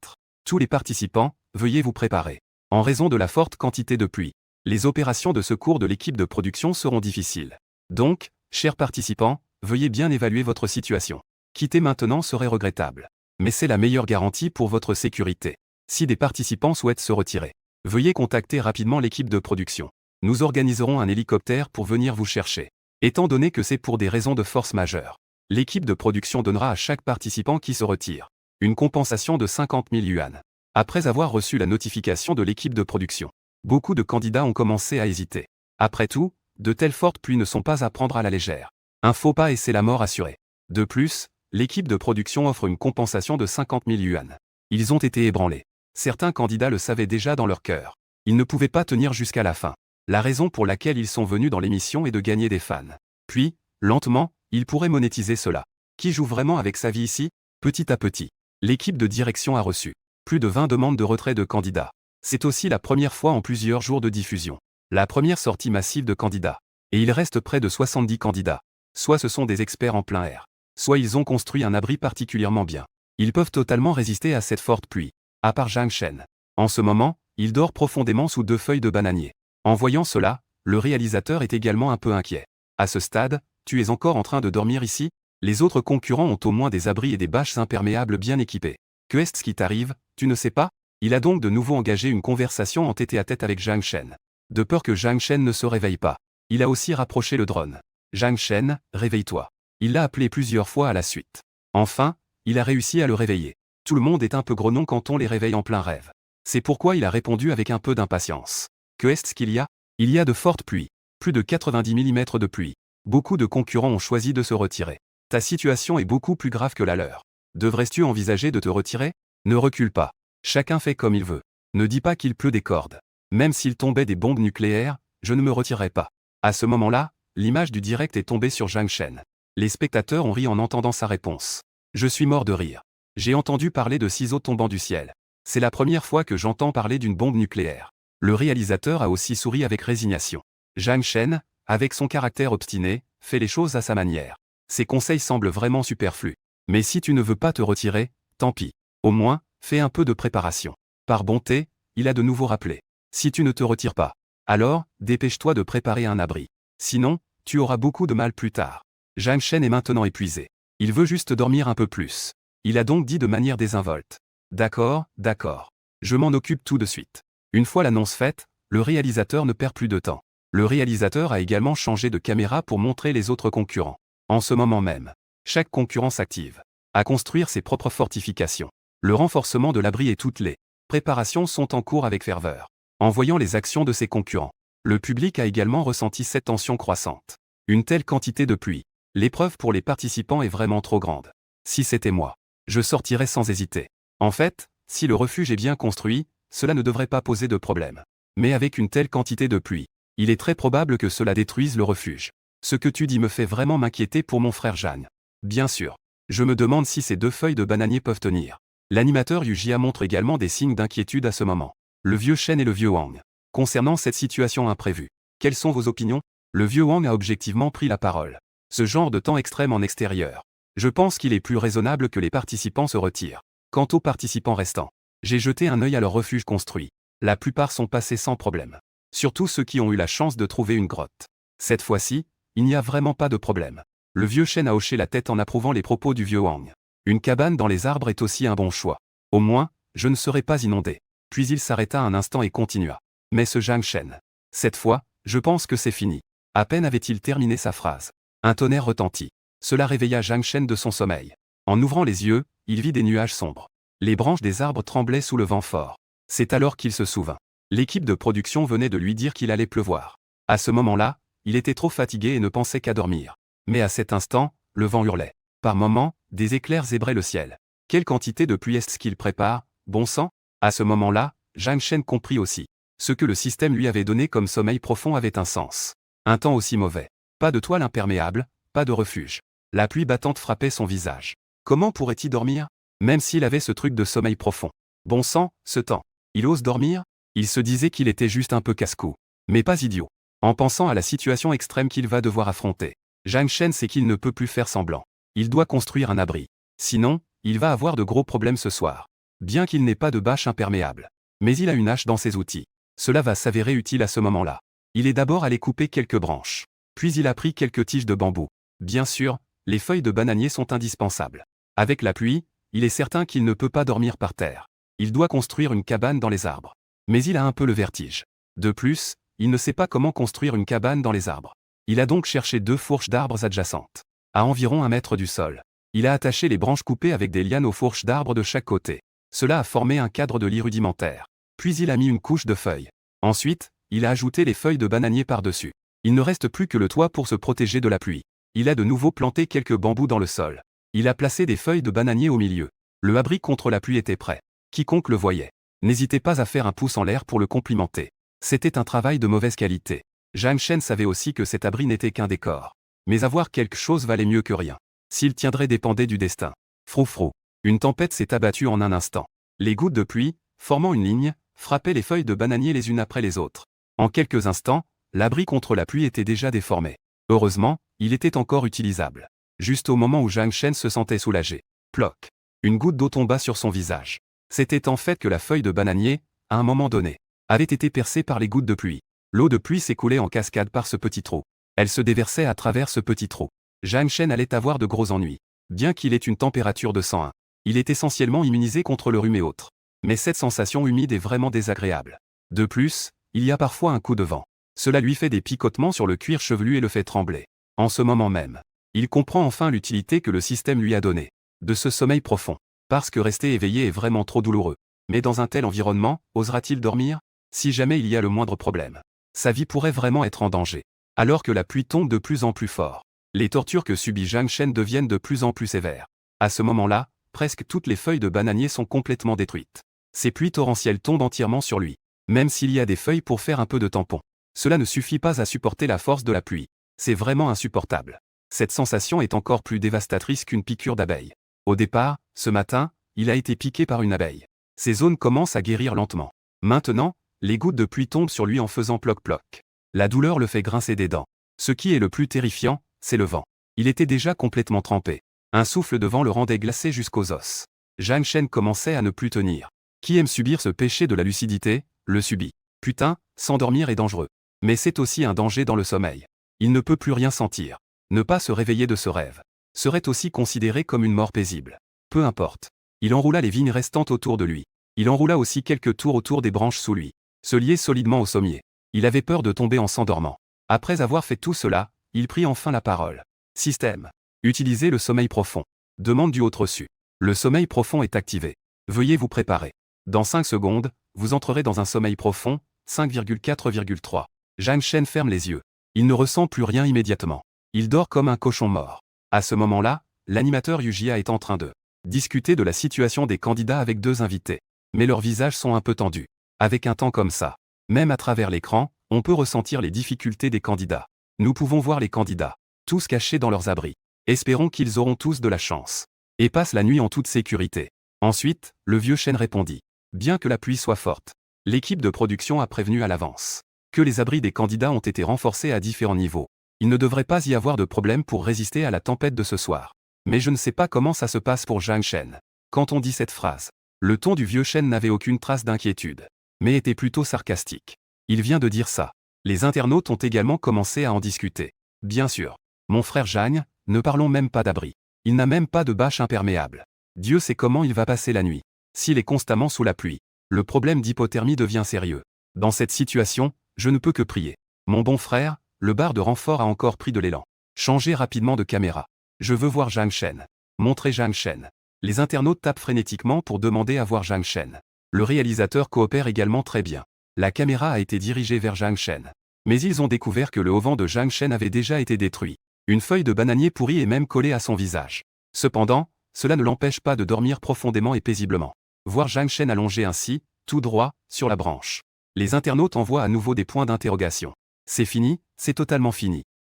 A: Tous les participants, veuillez vous préparer. En raison de la forte quantité de pluie, les opérations de secours de l'équipe de production seront difficiles. Donc, chers participants, veuillez bien évaluer votre situation. Quitter maintenant serait regrettable. Mais c'est la meilleure garantie pour votre sécurité. Si des participants souhaitent se retirer, veuillez contacter rapidement l'équipe de production. Nous organiserons un hélicoptère pour venir vous chercher. Étant donné que c'est pour des raisons de force majeure, l'équipe de production donnera à chaque participant qui se retire une compensation de 50 000 yuan. Après avoir reçu la notification de l'équipe de production, beaucoup de candidats ont commencé à hésiter. Après tout, de telles fortes pluies ne sont pas à prendre à la légère. Un faux pas et c'est la mort assurée. De plus, l'équipe de production offre une compensation de 50 000 yuan. Ils ont été ébranlés. Certains candidats le savaient déjà dans leur cœur. Ils ne pouvaient pas tenir jusqu'à la fin. La raison pour laquelle ils sont venus dans l'émission est de gagner des fans. Puis, lentement, ils pourraient monétiser cela. Qui joue vraiment avec sa vie ici? Petit à petit, l'équipe de direction a reçu plus de 20 demandes de retrait de candidats. C'est aussi la première fois en plusieurs jours de diffusion. La première sortie massive de candidats. Et il reste près de 70 candidats. Soit ce sont des experts en plein air, soit ils ont construit un abri particulièrement bien. Ils peuvent totalement résister à cette forte pluie. À part Zhang Shen. En ce moment, il dort profondément sous 2 feuilles de bananier. En voyant cela, le réalisateur est également un peu inquiet. À ce stade, tu es encore en train de dormir ici? Les autres concurrents ont au moins des abris et des bâches imperméables bien équipés. Que est-ce qui t'arrive? Tu ne sais pas? Il a donc de nouveau engagé une conversation en tête-à-tête avec Zhang Shen. De peur que Zhang Shen ne se réveille pas, il a aussi rapproché le drone. Zhang Shen, réveille-toi. Il l'a appelé plusieurs fois à la suite. Enfin, il a réussi à le réveiller. Tout le monde est un peu grognon quand on les réveille en plein rêve. C'est pourquoi il a répondu avec un peu d'impatience. Que est-ce qu'il y a? Il y a de fortes pluies. Plus de 90 mm de pluie. Beaucoup de concurrents ont choisi de se retirer. Ta situation est beaucoup plus grave que la leur. Devrais-tu envisager de te retirer? Ne recule pas. Chacun fait comme il veut. Ne dis pas qu'il pleut des cordes. Même s'il tombait des bombes nucléaires, je ne me retirerai pas. À ce moment-là, l'image du direct est tombée sur Zhang Shen. Les spectateurs ont ri en entendant sa réponse. Je suis mort de rire. J'ai entendu parler de ciseaux tombant du ciel. C'est la première fois que j'entends parler d'une bombe nucléaire. Le réalisateur a aussi souri avec résignation. Zhang Shen, avec son caractère obstiné, fait les choses à sa manière. Ses conseils semblent vraiment superflus. Mais si tu ne veux pas te retirer, tant pis. Au moins, fais un peu de préparation. Par bonté, il a de nouveau rappelé. Si tu ne te retires pas, alors, dépêche-toi de préparer un abri. Sinon, tu auras beaucoup de mal plus tard. Zhang Shen est maintenant épuisé. Il veut juste dormir un peu plus. Il a donc dit de manière désinvolte. D'accord, d'accord. Je m'en occupe tout de suite. Une fois l'annonce faite, le réalisateur ne perd plus de temps. Le réalisateur a également changé de caméra pour montrer les autres concurrents. En ce moment même, chaque concurrent s'active à construire ses propres fortifications. Le renforcement de l'abri et toutes les préparations sont en cours avec ferveur. En voyant les actions de ses concurrents, le public a également ressenti cette tension croissante. Une telle quantité de pluie. L'épreuve pour les participants est vraiment trop grande. Si c'était moi, je sortirais sans hésiter. En fait, si le refuge est bien construit, cela ne devrait pas poser de problème. Mais avec une telle quantité de pluie, il est très probable que cela détruise le refuge. Ce que tu dis me fait vraiment m'inquiéter pour mon frère Jeanne. Bien sûr. Je me demande si ces 2 feuilles de bananier peuvent tenir. L'animateur Yu Jia montre également des signes d'inquiétude à ce moment. Le vieux Shen et le vieux Wang. Concernant cette situation imprévue, quelles sont vos opinions? Le vieux Wang a objectivement pris la parole. Ce genre de temps extrême en extérieur. Je pense qu'il est plus raisonnable que les participants se retirent. Quant aux participants restants, j'ai jeté un œil à leur refuge construit. La plupart sont passés sans problème. Surtout ceux qui ont eu la chance de trouver une grotte. Cette fois-ci, il n'y a vraiment pas de problème. Le vieux Shen a hoché la tête en approuvant les propos du vieux Wang. Une cabane dans les arbres est aussi un bon choix. Au moins, je ne serai pas inondé. Puis il s'arrêta un instant et continua. Mais ce Zhang Shen. Cette fois, je pense que c'est fini. À peine avait-il terminé sa phrase. Un tonnerre retentit. Cela réveilla Zhang Shen de son sommeil. En ouvrant les yeux, il vit des nuages sombres. Les branches des arbres tremblaient sous le vent fort. C'est alors qu'il se souvint. L'équipe de production venait de lui dire qu'il allait pleuvoir. À ce moment-là, il était trop fatigué et ne pensait qu'à dormir. Mais à cet instant, le vent hurlait. Par moments, des éclairs zébraient le ciel. Quelle quantité de pluie est-ce qu'il prépare, bon sang? À ce moment-là, Zhang Shen comprit aussi. Ce que le système lui avait donné comme sommeil profond avait un sens. Un temps aussi mauvais. Pas de toile imperméable, pas de refuge. La pluie battante frappait son visage. Comment pourrait-il dormir? Même s'il avait ce truc de sommeil profond. Bon sang, ce temps. Il ose dormir? Il se disait qu'il était juste un peu casse-cou. Mais pas idiot. En pensant à la situation extrême qu'il va devoir affronter, Zhang Shen sait qu'il ne peut plus faire semblant. Il doit construire un abri. Sinon, il va avoir de gros problèmes ce soir. Bien qu'il n'ait pas de bâche imperméable. Mais il a une hache dans ses outils. Cela va s'avérer utile à ce moment-là. Il est d'abord allé couper quelques branches. Puis il a pris quelques tiges de bambou. Bien sûr, les feuilles de bananier sont indispensables. Avec la pluie, il est certain qu'il ne peut pas dormir par terre. Il doit construire une cabane dans les arbres. Mais il a un peu le vertige. De plus, il ne sait pas comment construire une cabane dans les arbres. Il a donc cherché 2 fourches d'arbres adjacentes, à environ 1 mètre du sol. Il a attaché les branches coupées avec des lianes aux fourches d'arbres de chaque côté. Cela a formé un cadre de lit rudimentaire. Puis il a mis une couche de feuilles. Ensuite, il a ajouté les feuilles de bananier par-dessus. Il ne reste plus que le toit pour se protéger de la pluie. Il a de nouveau planté quelques bambous dans le sol. Il a placé des feuilles de bananier au milieu. Le abri contre la pluie était prêt. Quiconque le voyait n'hésitez pas à faire un pouce en l'air pour le complimenter. C'était un travail de mauvaise qualité. Zhang Shen savait aussi que cet abri n'était qu'un décor. Mais avoir quelque chose valait mieux que rien. S'il tiendrait dépendait du destin. Froufrou. Une tempête s'est abattue en un instant. Les gouttes de pluie, formant une ligne, frappaient les feuilles de bananier les unes après les autres. En quelques instants, l'abri contre la pluie était déjà déformé. Heureusement, il était encore utilisable. Juste au moment où Zhang Shen se sentait soulagé. Ploc. Une goutte d'eau tomba sur son visage. C'était en fait que la feuille de bananier, à un moment donné, avait été percée par les gouttes de pluie. L'eau de pluie s'écoulait en cascade par ce petit trou. Elle se déversait à travers ce petit trou. Zhang Shen allait avoir de gros ennuis. Bien qu'il ait une température de 101, il est essentiellement immunisé contre le rhume et autres. Mais cette sensation humide est vraiment désagréable. De plus, il y a parfois un coup de vent. Cela lui fait des picotements sur le cuir chevelu et le fait trembler. En ce moment même, il comprend enfin l'utilité que le système lui a donnée. De ce sommeil profond. Parce que rester éveillé est vraiment trop douloureux. Mais dans un tel environnement, osera-t-il dormir? Si jamais il y a le moindre problème, sa vie pourrait vraiment être en danger. Alors que la pluie tombe de plus en plus fort, les tortures que subit Zhang Shen deviennent de plus en plus sévères. À ce moment-là, presque toutes les feuilles de bananier sont complètement détruites. Ces pluies torrentielles tombent entièrement sur lui. Même s'il y a des feuilles pour faire un peu de tampon, cela ne suffit pas à supporter la force de la pluie. C'est vraiment insupportable. Cette sensation est encore plus dévastatrice qu'une piqûre d'abeille. Au départ, ce matin, il a été piqué par une abeille. Ses zones commencent à guérir lentement. Maintenant, les gouttes de pluie tombent sur lui en faisant ploc-ploc. La douleur le fait grincer des dents. Ce qui est le plus terrifiant, c'est le vent. Il était déjà complètement trempé. Un souffle de vent le rendait glacé jusqu'aux os. Zhang Shen commençait à ne plus tenir. Qui aime subir ce péché de la lucidité, le subit. Putain, s'endormir est dangereux. Mais c'est aussi un danger dans le sommeil. Il ne peut plus rien sentir. Ne pas se réveiller de ce rêve serait aussi considéré comme une mort paisible. Peu importe. Il enroula les vignes restantes autour de lui. Il enroula aussi quelques tours autour des branches sous lui. Se lier solidement au sommier. Il avait peur de tomber en s'endormant. Après avoir fait tout cela, il prit enfin la parole. Système. Utilisez le sommeil profond. Demande du haut reçu. Le sommeil profond est activé. Veuillez vous préparer. Dans 5 secondes, vous entrerez dans un sommeil profond, 5,4,3. Zhang Shen ferme les yeux. Il ne ressent plus rien immédiatement. Il dort comme un cochon mort. À ce moment-là, l'animateur Yujia est en train de discuter de la situation des candidats avec 2 invités. Mais leurs visages sont un peu tendus. Avec un temps comme ça, même à travers l'écran, on peut ressentir les difficultés des candidats. Nous pouvons voir les candidats, tous cachés dans leurs abris. Espérons qu'ils auront tous de la chance. Et passent la nuit en toute sécurité. Ensuite, le vieux Shen répondit. Bien que la pluie soit forte, l'équipe de production a prévenu à l'avance que les abris des candidats ont été renforcés à différents niveaux. Il ne devrait pas y avoir de problème pour résister à la tempête de ce soir. Mais je ne sais pas comment ça se passe pour Zhang Shen. Quand on dit cette phrase, le ton du vieux Shen n'avait aucune trace d'inquiétude, mais était plutôt sarcastique. Il vient de dire ça. Les internautes ont également commencé à en discuter. Bien sûr. Mon frère Zhang, ne parlons même pas d'abri. Il n'a même pas de bâche imperméable. Dieu sait comment il va passer la nuit. S'il est constamment sous la pluie, le problème d'hypothermie devient sérieux. Dans cette situation, je ne peux que prier. Mon bon frère, le bar de renfort a encore pris de l'élan. Changez rapidement de caméra. Je veux voir Zhang Shen. Montrez Zhang Shen. Les internautes tapent frénétiquement pour demander à voir Zhang Shen. Le réalisateur coopère également très bien. La caméra a été dirigée vers Zhang Shen. Mais ils ont découvert que le auvent de Zhang Shen avait déjà été détruit. Une feuille de bananier pourrie est même collée à son visage. Cependant, cela ne l'empêche pas de dormir profondément et paisiblement. Voir Zhang Shen allongé ainsi, tout droit, sur la branche. Les internautes envoient à nouveau des points d'interrogation. C'est fini, c'est totalement fini.